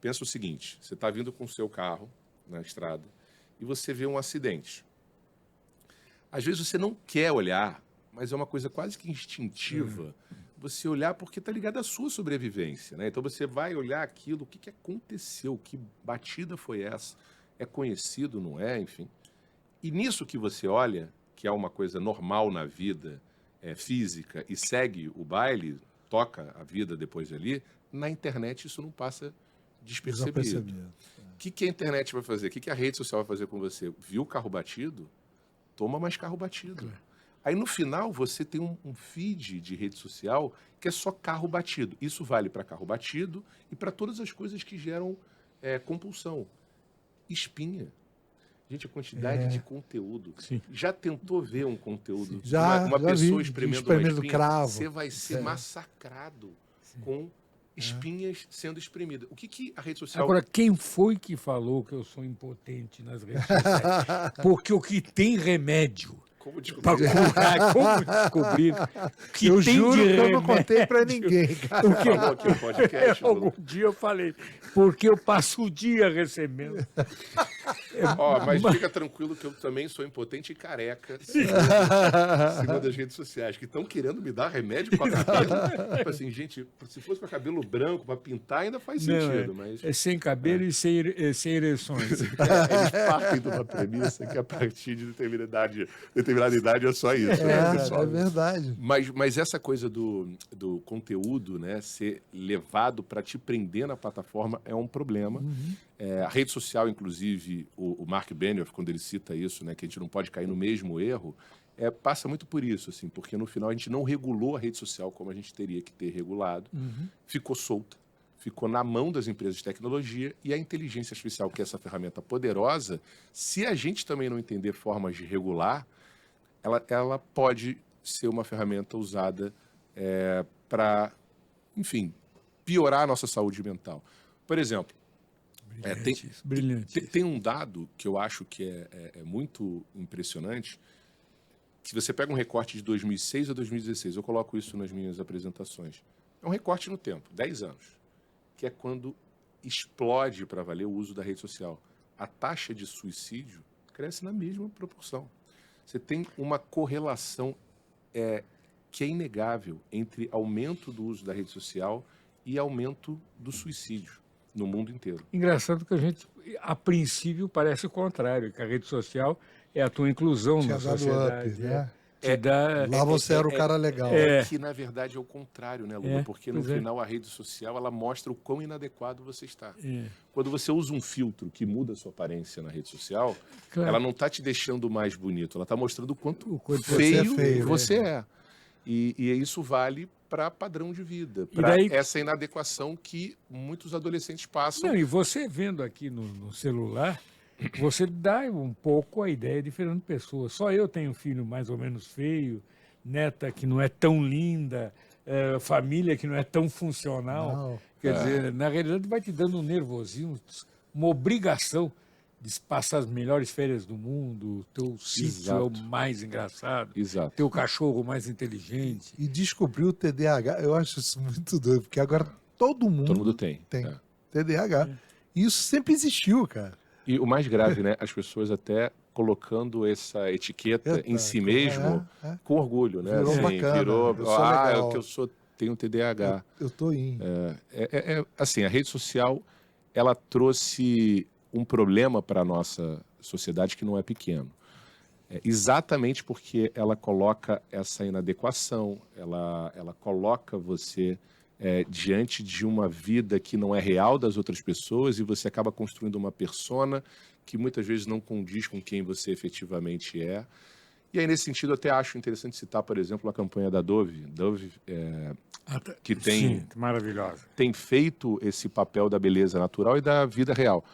Pensa o seguinte, você está vindo com o seu carro na estrada e você vê um acidente. Às vezes você não quer olhar, mas é uma coisa quase que instintiva você olhar porque está ligado à sua sobrevivência, né? Então você vai olhar aquilo, o que aconteceu, que batida foi essa, é conhecido, não é, enfim. E nisso que você olha, que é uma coisa normal na vida física e segue o baile, toca a vida depois ali, na internet isso não passa despercebido. O que a internet vai fazer? O que a rede social vai fazer com você? Viu o carro batido? Toma mais carro batido. Aí, no final, você tem um feed de rede social que é só carro batido. Isso vale para carro batido e para todas as coisas que geram compulsão. Espinha. Gente, a quantidade de conteúdo. Sim. Já tentou ver um conteúdo? Já, uma já pessoa vi, espremendo uma espinha? cravo. Você vai ser massacrado com espinhas sendo espremidas. O que a rede social... Agora, quem foi que falou que eu sou impotente nas redes sociais? Porque o que tem remédio Como para descobrir? curar, como descobrir que Eu tem juro de que eu não remédio? contei pra ninguém, cara. O quê? Falou aqui no podcast, Algum Lula. dia eu falei, porque eu passo o dia recebendo. Mas fica tranquilo que eu também sou impotente e careca, segundo as redes sociais, que estão querendo me dar remédio para cabelo. Tipo assim, gente, se fosse para cabelo branco, para pintar, ainda faz sentido, mas... É sem cabelo e sem ereções. Eles partem de uma premissa que a partir de determinada idade é só isso, né, pessoal? É verdade. Mas essa coisa do conteúdo, né, ser levado para te prender na plataforma é um problema. A rede social, inclusive, o Mark Benioff, quando ele cita isso, né, que a gente não pode cair no mesmo erro, passa muito por isso, assim, porque no final a gente não regulou a rede social como a gente teria que ter regulado, ficou solta, ficou na mão das empresas de tecnologia e a inteligência artificial, que é essa ferramenta poderosa, se a gente também não entender formas de regular, ela pode ser uma ferramenta usada para, enfim, piorar a nossa saúde mental. Por exemplo, Brilhante. tem um dado que eu acho que é muito impressionante, que você pega um recorte de 2006 a 2016, eu coloco isso nas minhas apresentações, é um recorte no tempo, 10 anos, que é quando explode para valer o uso da rede social. A taxa de suicídio cresce na mesma proporção. Você tem uma correlação que é inegável entre aumento do uso da rede social e aumento do suicídio no mundo inteiro. Engraçado que a gente, a princípio, parece o contrário, que a rede social é a tua inclusão Tinha na dado sociedade. up, né? Lá você era o cara legal. Que, na verdade, é o contrário, né, Lula? Porque, no final, a rede social, ela mostra o quão inadequado você está. Quando você usa um filtro que muda a sua aparência na rede social, ela não está te deixando mais bonito, ela está mostrando o quanto feio você é. E isso vale para padrão de vida, para essa inadequação que muitos adolescentes passam. Não, e você vendo aqui no celular, você dá um pouco a ideia de Fernando Pessoa. Só eu tenho um filho mais ou menos feio, neta que não é tão linda, família que não é tão funcional. Não. Quer dizer, na realidade vai te dando um nervosismo, uma obrigação de passar as melhores férias do mundo, teu sítio é o mais engraçado, teu cachorro mais inteligente. E descobrir o TDAH, eu acho isso muito doido, porque agora todo mundo tem TDAH. E isso sempre existiu, cara. E o mais grave, né? As pessoas até colocando essa etiqueta em si mesmo com orgulho, né? Virou bacana. Virou, legal. que eu tenho TDAH. Eu tô indo. Assim, a rede social, ela trouxe um problema para a nossa sociedade que não é pequeno. Exatamente porque ela coloca essa inadequação, ela coloca você diante de uma vida que não é real das outras pessoas e você acaba construindo uma persona que muitas vezes não condiz com quem você efetivamente é. E aí, nesse sentido, eu até acho interessante citar, por exemplo, a campanha da Dove que tem, sim, maravilhosa. tem feito esse papel da beleza natural e da vida real.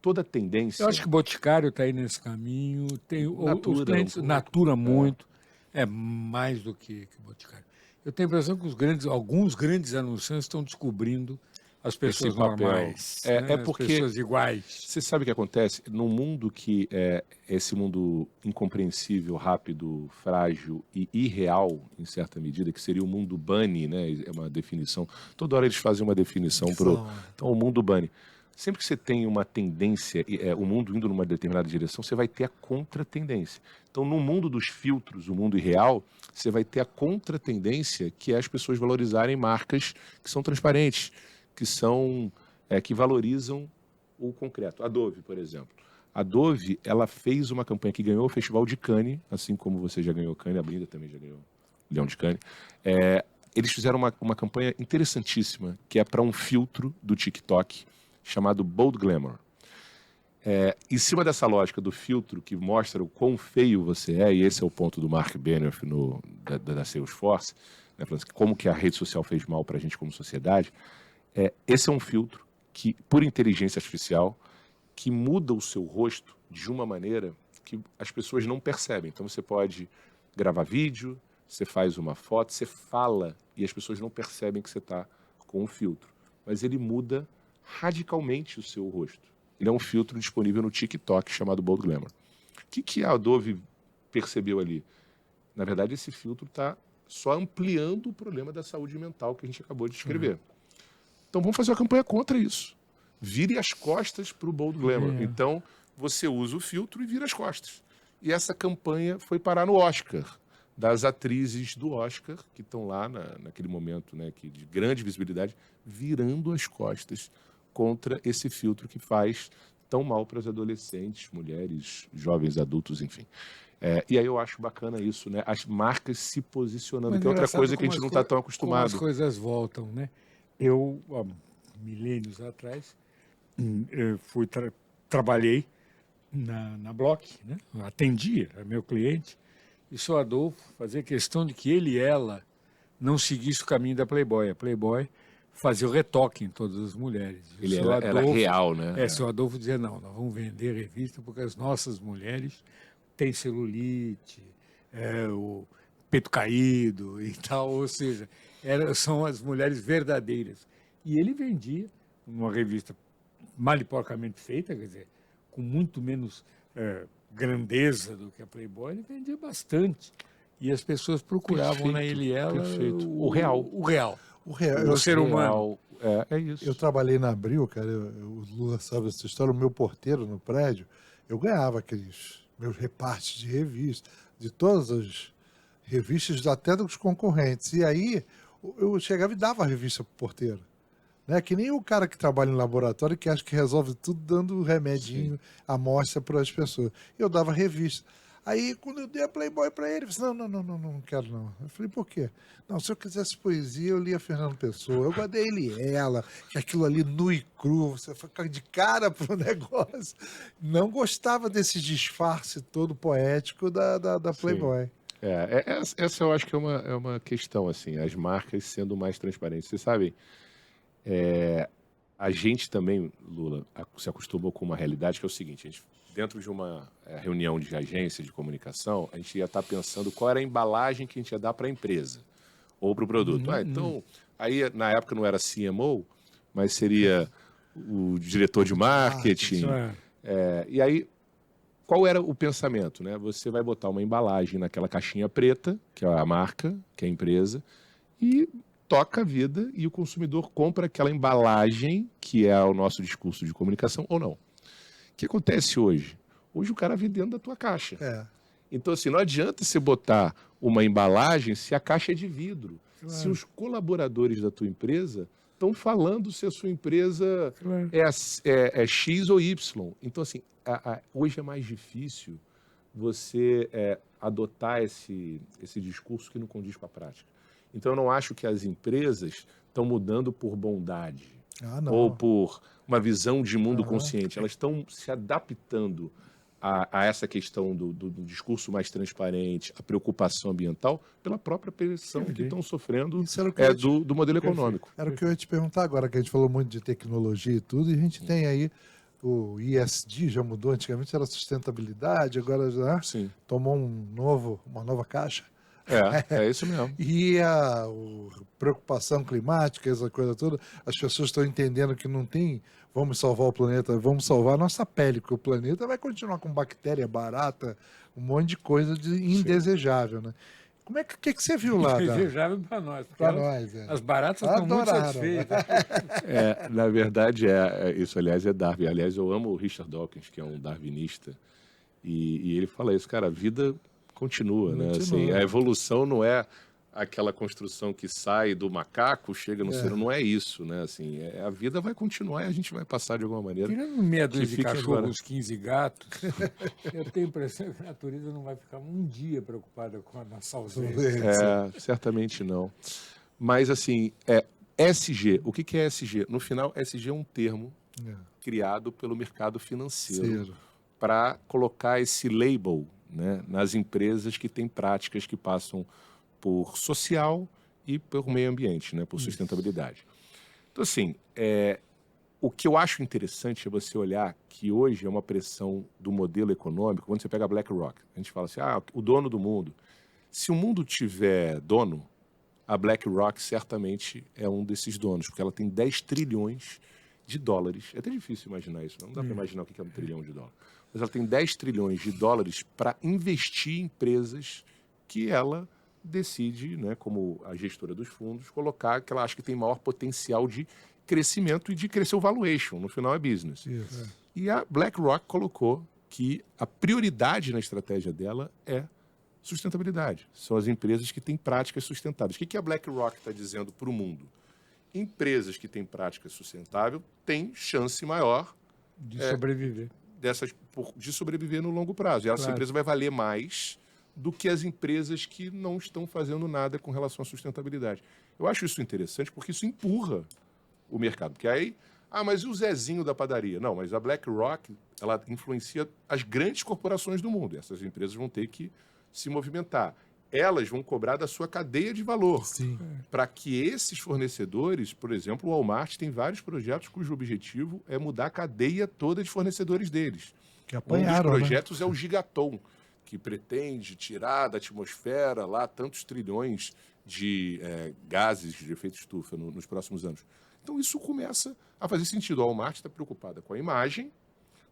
Toda tendência... Eu acho que o Boticário está aí nesse caminho. Tem Natura, os clientes, um pouco. Natura muito. É mais do que o Boticário. Eu tenho a impressão que alguns grandes anunciantes estão descobrindo as pessoas Esse papel. normais, É né? porque as pessoas iguais. você sabe o que acontece? Num mundo que é esse mundo incompreensível, rápido, frágil e irreal, em certa medida, que seria o mundo bunny, né? É uma definição. Toda hora eles fazem uma definição para Então, o mundo bunny. Sempre que você tem uma tendência, o mundo indo numa determinada direção, você vai ter a contratendência. Então, no mundo dos filtros, o mundo irreal, você vai ter a contratendência, que é as pessoas valorizarem marcas que são transparentes, que valorizam o concreto. A Dove, por exemplo. A Dove, ela fez uma campanha que ganhou o Festival de Cannes, assim como você já ganhou Cannes, a Brinda também já ganhou o Leão de Cannes. Eles fizeram uma campanha interessantíssima, que é para um filtro do TikTok, chamado Bold Glamour. Em cima dessa lógica do filtro que mostra o quão feio você é, e esse é o ponto do Mark Benioff da Salesforce, né, como que a rede social fez mal para a gente como sociedade, esse é um filtro que, por inteligência artificial, que muda o seu rosto de uma maneira que as pessoas não percebem. Então você pode gravar vídeo, você faz uma foto, você fala e as pessoas não percebem que você está com um filtro. Mas ele muda radicalmente o seu rosto. Ele é um filtro disponível no TikTok chamado Bold Glamour. O que a Adobe percebeu ali? Na verdade, esse filtro está só ampliando o problema da saúde mental que a gente acabou de descrever. Então vamos fazer uma campanha contra isso. Vire as costas para o Bold Glamour. Então você usa o filtro e vira as costas. E essa campanha foi parar no Oscar, das atrizes do Oscar, que estão lá naquele momento, né, de grande visibilidade, virando as costas contra esse filtro que faz tão mal para as adolescentes, mulheres, jovens, adultos, enfim. E aí eu acho bacana isso, né? As marcas se posicionando, que é outra coisa que a gente não está tão acostumado. Como as coisas voltam, né? Eu, há milênios atrás, trabalhei na Block, né? Eu atendia, era meu cliente, e sou Adolfo, fazia questão de que ele e ela não seguissem o caminho da Playboy. A Playboy fazia o retoque em todas as mulheres. Ele era real, né? Seu Adolfo dizia, não, nós vamos vender revista porque as nossas mulheres têm celulite, o peito caído e tal, ou seja, são as mulheres verdadeiras. E ele vendia uma revista mal e porcamente feita, quer dizer, com muito menos grandeza do que a Playboy, ele vendia bastante. E as pessoas procuravam na ele e ela o real. O real. O ser humano. É isso. Eu trabalhei na Abril, cara, o Lula sabe essa história, o meu porteiro no prédio, eu ganhava aqueles meus repartes de revista, de todas as revistas, até dos concorrentes. E aí eu chegava e dava a revista pro porteiro. Né? Que nem o cara que trabalha em laboratório que acha que resolve tudo dando remedinho, amostra para as pessoas. Eu dava revista. Aí, quando eu dei a Playboy para ele, ele disse, não quero não. Eu falei, por quê? Não, se eu quisesse poesia, eu lia Fernando Pessoa. Eu guardei ele e ela, que aquilo ali nu e cru, você fica de cara pro negócio. Não gostava desse disfarce todo poético da Playboy. Essa eu acho que é uma questão, assim, as marcas sendo mais transparentes. Vocês sabem, a gente também, Lula, se acostumou com uma realidade que é o seguinte, a gente, dentro de uma reunião de agência de comunicação, a gente ia estar pensando qual era a embalagem que a gente ia dar para a empresa ou para o produto. Então, aí na época não era CMO, mas seria o diretor de marketing. E aí, qual era o pensamento? Né? Você vai botar uma embalagem naquela caixinha preta, que é a marca, que é a empresa, e toca a vida e o consumidor compra aquela embalagem, que é o nosso discurso de comunicação, ou não. O que acontece hoje? Hoje o cara vê dentro da tua caixa. Então, assim, não adianta você botar uma embalagem se a caixa é de vidro. Claro. Se os colaboradores da tua empresa estão falando se a sua empresa é X ou Y. Então, assim, hoje é mais difícil você adotar esse discurso que não condiz com a prática. Então, eu não acho que as empresas estão mudando por bondade ou por uma visão de mundo consciente. Elas estão se adaptando a essa questão do discurso mais transparente, a preocupação ambiental, pela própria pressão que estão sofrendo do modelo econômico. Era o que eu ia te perguntar agora, que a gente falou muito de tecnologia e tudo, e a gente tem aí o ESG, já mudou, antigamente era sustentabilidade, agora já tomou uma nova caixa. É isso mesmo. E a preocupação climática, essa coisa toda, as pessoas estão entendendo que não tem vamos salvar o planeta, vamos salvar a nossa pele, porque o planeta vai continuar com bactéria barata, um monte de coisa indesejável, né? Como é que você viu lá? Indesejável para nós. Para nós, As baratas estão muito satisfeitas. Na verdade, isso, aliás, é Darwin. Aliás, eu amo o Richard Dawkins, que é um darwinista, e ele fala isso, cara, a vida continua, né? Assim, a evolução não é aquela construção que sai do macaco, chega no ser, não é isso, né? Assim, a vida vai continuar e a gente vai passar de alguma maneira. Tirando meia dúzia de cachorros, uns 15 gatos, eu tenho a impressão que a natureza não vai ficar um dia preocupada com a nossa ausência. Certamente não. Mas, assim, SG, o que é SG? No final, SG é um termo criado pelo mercado financeiro para colocar esse label, né, nas empresas que têm práticas que passam por social e por meio ambiente, né, por sustentabilidade. Então, assim, o que eu acho interessante é você olhar que hoje é uma pressão do modelo econômico, quando você pega a BlackRock, a gente fala assim, o dono do mundo. Se o mundo tiver dono, a BlackRock certamente é um desses donos, porque ela tem 10 trilhões de dólares. É até difícil imaginar isso, não dá para imaginar o que é 1 trilhão de dólares. Mas ela tem 10 trilhões de dólares para investir em empresas que ela decide, né, como a gestora dos fundos, colocar que ela acha que tem maior potencial de crescimento e de crescer o valuation. No final é business. E a BlackRock colocou que a prioridade na estratégia dela é sustentabilidade. São as empresas que têm práticas sustentáveis. O que a BlackRock está dizendo para o mundo? Empresas que têm prática sustentável têm chance maior de sobreviver. De sobreviver no longo prazo. E essa empresa vai valer mais do que as empresas que não estão fazendo nada com relação à sustentabilidade. Eu acho isso interessante porque isso empurra o mercado. Porque aí, mas e o Zezinho da padaria? Não, mas a BlackRock, ela influencia as grandes corporações do mundo. Essas empresas vão ter que se movimentar. Elas vão cobrar da sua cadeia de valor. Para que esses fornecedores, por exemplo, o Walmart tem vários projetos cujo objetivo é mudar a cadeia toda de fornecedores deles. Que apanharam, um dos projetos é o Gigaton, que pretende tirar da atmosfera lá tantos trilhões de gases de efeito estufa nos próximos anos. Então isso começa a fazer sentido. A Walmart está preocupada com a imagem,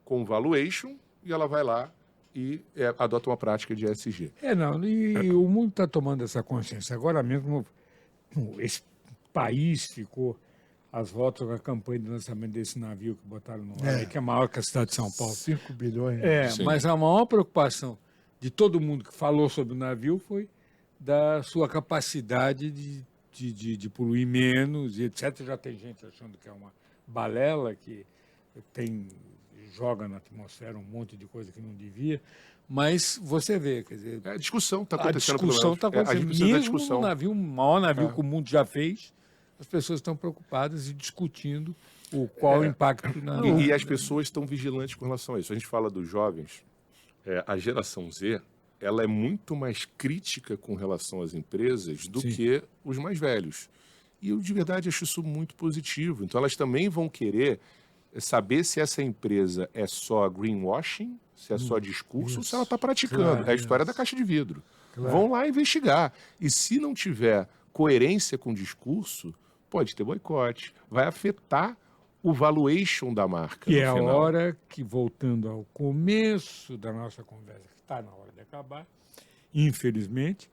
com o valuation, e ela vai lá e adota uma prática de ESG. E o mundo está tomando essa consciência. Agora mesmo, esse país ficou às voltas com a campanha de lançamento desse navio que botaram no ar, que é maior que a cidade de São Paulo. 5 bilhões. Mas a maior preocupação de todo mundo que falou sobre o navio foi da sua capacidade de poluir menos e etc. Já tem gente achando que é uma balela, que joga na atmosfera um monte de coisa que não devia, mas você vê, quer dizer... A discussão está acontecendo. A discussão está acontecendo. Mesmo no navio, o maior navio que o mundo já fez, as pessoas estão preocupadas e discutindo qual o impacto na... E as pessoas estão vigilantes com relação a isso. A gente fala dos jovens, a geração Z, ela é muito mais crítica com relação às empresas do que os mais velhos. E eu, de verdade, acho isso muito positivo. Então, elas também vão querer saber se essa empresa é só greenwashing, se é só discurso, ou se ela está praticando. É a história da caixa de vidro. Vão lá investigar. E se não tiver coerência com o discurso, pode ter boicote. Vai afetar o valuation da marca. E é a hora que, voltando ao começo da nossa conversa, que está na hora de acabar, infelizmente,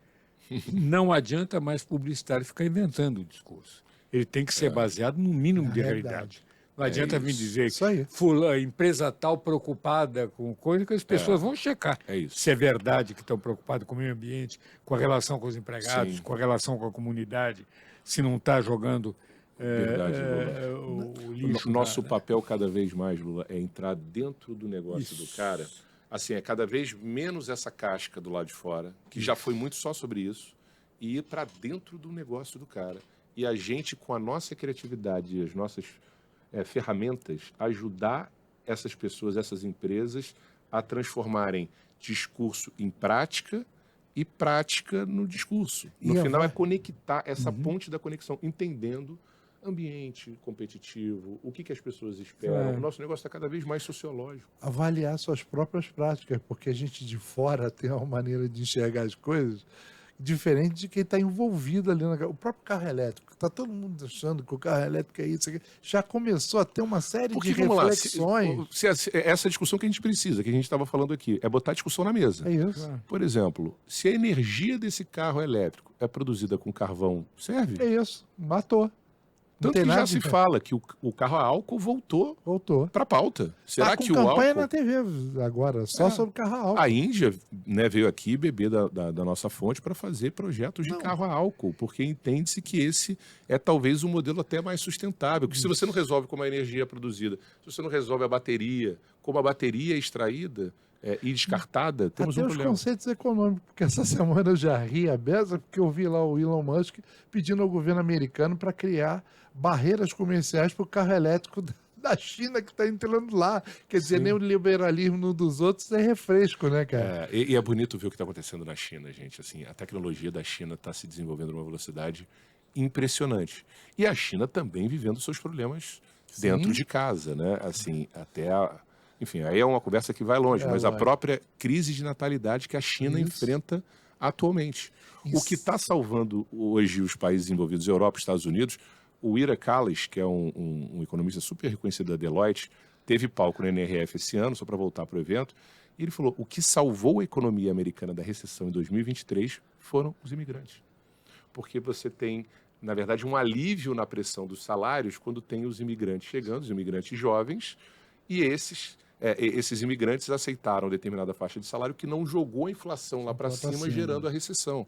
não adianta mais publicitário ficar inventando o discurso. Ele tem que ser baseado no mínimo de realidade. Não adianta vir dizer que empresa tal preocupada com coisa que as pessoas vão checar se é verdade que estão preocupadas com o meio ambiente, com a relação com os empregados, com a relação com a comunidade, se não está jogando o lixo. Nosso papel cada vez mais, Lula, é entrar dentro do negócio do cara. Assim, é cada vez menos essa casca do lado de fora, que já foi muito só sobre isso, e ir para dentro do negócio do cara. E a gente, com a nossa criatividade e as nossas ferramentas, ajudar essas pessoas, essas empresas, a transformarem discurso em prática e prática no discurso. No final é conectar essa ponte da conexão, entendendo ambiente competitivo, o que as pessoas esperam. O nosso negócio está cada vez mais sociológico. Avaliar suas próprias práticas, porque a gente de fora tem uma maneira de enxergar as coisas diferente de quem está envolvido ali. O próprio carro elétrico. Está todo mundo achando que o carro elétrico é isso. Já começou a ter uma série de reflexões. Essa discussão que a gente precisa, que a gente estava falando aqui, é botar a discussão na mesa. É isso. Por exemplo, se a energia desse carro elétrico é produzida com carvão, serve? É isso. Matou. Tanto que já se fala que o carro a álcool voltou para a pauta. Será que o álcool... campanha na TV agora, só sobre carro a álcool. A Índia, né, veio aqui beber da nossa fonte para fazer projetos de carro a álcool, porque entende-se que esse é talvez um modelo até mais sustentável. Porque se você não resolve como a energia é produzida, se você não resolve a bateria, como a bateria é extraída e descartada, temos até um problema. Os conceitos econômicos, porque essa semana eu já ri a beça, porque eu vi lá o Elon Musk pedindo ao governo americano para criar barreiras comerciais para o carro elétrico da China que está entrando lá. Quer dizer, nem o liberalismo dos outros é refresco, né, cara? E é bonito ver o que está acontecendo na China, gente. Assim, a tecnologia da China está se desenvolvendo numa velocidade impressionante. E a China também vivendo seus problemas dentro de casa, né? Assim, enfim, aí é uma conversa que vai longe, mas a própria crise de natalidade que a China enfrenta atualmente. O que está salvando hoje os países envolvidos, Europa e Estados Unidos, o Ira Calles, que é um economista super reconhecido da Deloitte, teve palco no NRF esse ano, só para voltar para o evento, e ele falou, o que salvou a economia americana da recessão em 2023 foram os imigrantes. Porque você tem, na verdade, um alívio na pressão dos salários quando tem os imigrantes chegando, os imigrantes jovens, e esses imigrantes aceitaram determinada faixa de salário que não jogou a inflação lá para cima, gerando a recessão.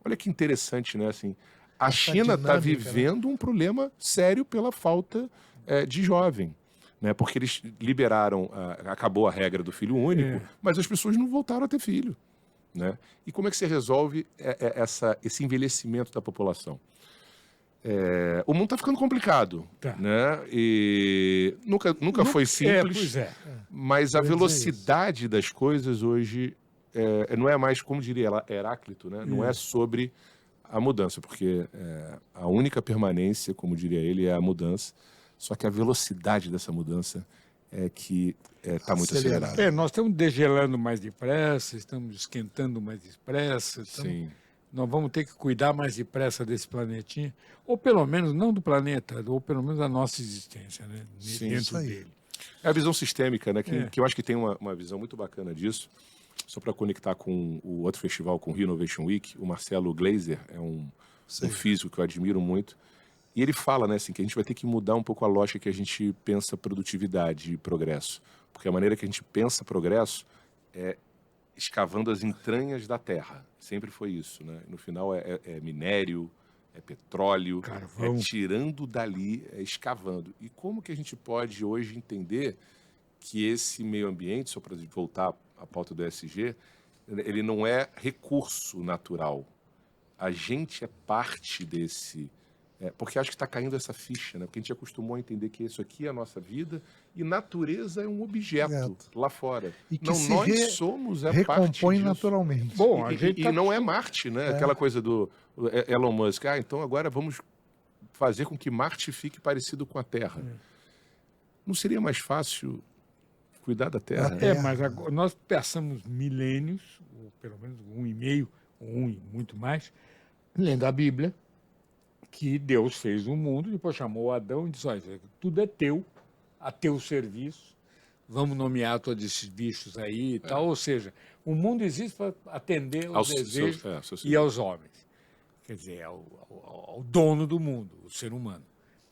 Olha que interessante, né? Assim, a China está vivendo um problema sério pela falta de jovem, né? Porque eles liberaram, acabou a regra do filho único, mas as pessoas não voltaram a ter filho, né? E como é que você resolve esse envelhecimento da população? O mundo está ficando complicado, né? E nunca foi simples, mas a velocidade das coisas hoje não é mais, como diria Heráclito, né? Não é sobre a mudança, porque a única permanência, como diria ele, é a mudança, só que a velocidade dessa mudança é que está muito acelerada. Nós estamos degelando mais depressa, estamos esquentando mais depressa, Sim. Nós vamos ter que cuidar mais depressa desse planetinha, ou pelo menos, não do planeta, ou pelo menos da nossa existência, né? Dentro dele. É a visão sistêmica, né? Que eu acho que tem uma visão muito bacana disso. Só para conectar com o outro festival, com o Rio Innovation Week, o Marcelo Gleiser é um físico que eu admiro muito. E ele fala, né, assim, que a gente vai ter que mudar um pouco a lógica que a gente pensa produtividade e progresso. Porque a maneira que a gente pensa progresso é escavando as entranhas da terra. Sempre foi isso, né? No final é minério, é petróleo, carvão. É tirando dali, é escavando. E como que a gente pode hoje entender que esse meio ambiente, só para voltar à pauta do ESG, ele não é recurso natural. A gente é parte desse... porque acho que está caindo essa ficha, né? Porque a gente acostumou a entender que isso aqui é a nossa vida e natureza é um objeto lá fora. E que não, nós somos parte disso. Recompõe naturalmente. Bom, e não é Marte, né? Aquela coisa do Elon Musk. Então agora vamos fazer com que Marte fique parecido com a Terra. Não seria mais fácil cuidar da Terra? Mas agora, nós passamos milênios, ou pelo menos 1,5, ou e muito mais, lendo a Bíblia, que Deus fez o mundo, depois chamou Adão e disse, olha, tudo é teu, a teu serviço, vamos nomear todos esses bichos aí e tal. Ou seja, o mundo existe para atender aos desejos e aos homens. Quer dizer, ao dono do mundo, o ser humano.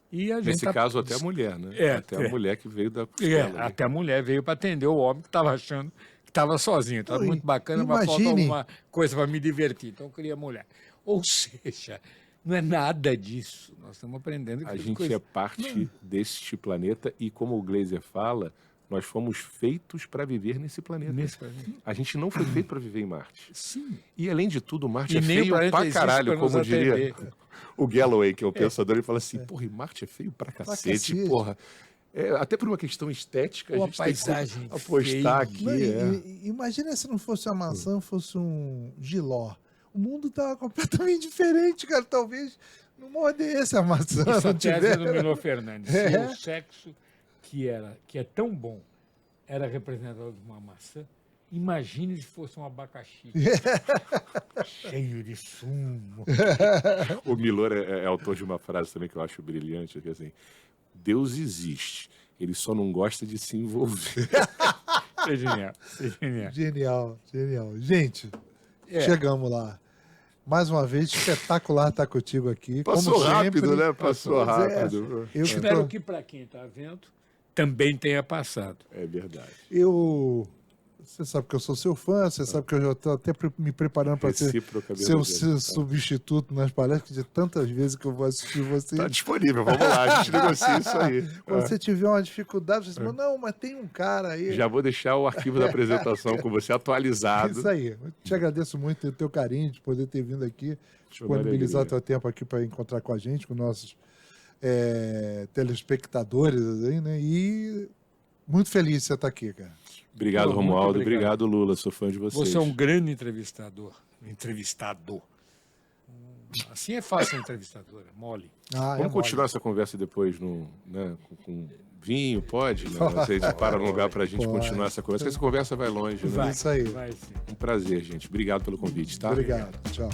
E a gente nesse caso, até a mulher, né? Até a mulher que veio da costela. Até a mulher veio para atender o homem que estava achando que estava sozinho. Estava muito bacana, mas falta alguma coisa para me divertir. Então eu queria mulher. Ou seja, não é nada disso. Nós estamos aprendendo. A gente é parte deste planeta e, como o Gleiser fala, nós fomos feitos para viver nesse planeta. A gente não foi feito para viver em Marte. Sim. E, além de tudo, Marte é feio pra caralho, como diria o Galloway, que é o pensador, ele fala assim, porra, e Marte é feio pra cacete, porra. até por uma questão estética, Ou a a gente tem que paisagem apostar feia. aqui. Imagina se não fosse uma maçã, fosse um jiló. O mundo tava completamente diferente, cara. Talvez não mordesse a maçã. Isso não a tese tiver... do Milor Fernandes. Se o sexo que é tão bom era representado por uma maçã, imagine se fosse um abacaxi. Cheio de sumo. O Milor é autor de uma frase também que eu acho brilhante, que é assim, Deus existe, ele só não gosta de se envolver. É genial. É genial. Genial, genial. Gente, chegamos lá. Mais uma vez, espetacular estar contigo aqui. Passou como rápido, sempre. né? Passou rápido. Eu Espero que para quem está vendo também tenha passado. É verdade. Você sabe que eu sou seu fã, você sabe que eu já estou até me preparando para ser seu substituto nas palestras, de tantas vezes que eu vou assistir você. Está disponível, vamos lá, a gente negocia isso aí. Quando você tiver uma dificuldade, você fala, não, mas tem um cara aí. Já vou deixar o arquivo da apresentação com você atualizado. Isso aí. Eu te agradeço muito o teu carinho de poder ter vindo aqui, disponibilizar teu tempo aqui para encontrar com a gente, com nossos telespectadores, aí, né? E muito feliz de você estar aqui, cara. Obrigado, Romualdo. Obrigado, Lula. Sou fã de vocês. Você é um grande entrevistador. Assim é fácil a entrevistadora, mole. Vamos continuar essa conversa depois com vinho, pode? A gente para num lugar para a gente continuar essa conversa, porque essa conversa vai longe. Né? Isso aí. Vai sim. Um prazer, gente. Obrigado pelo convite, tá? Obrigado. Tchau.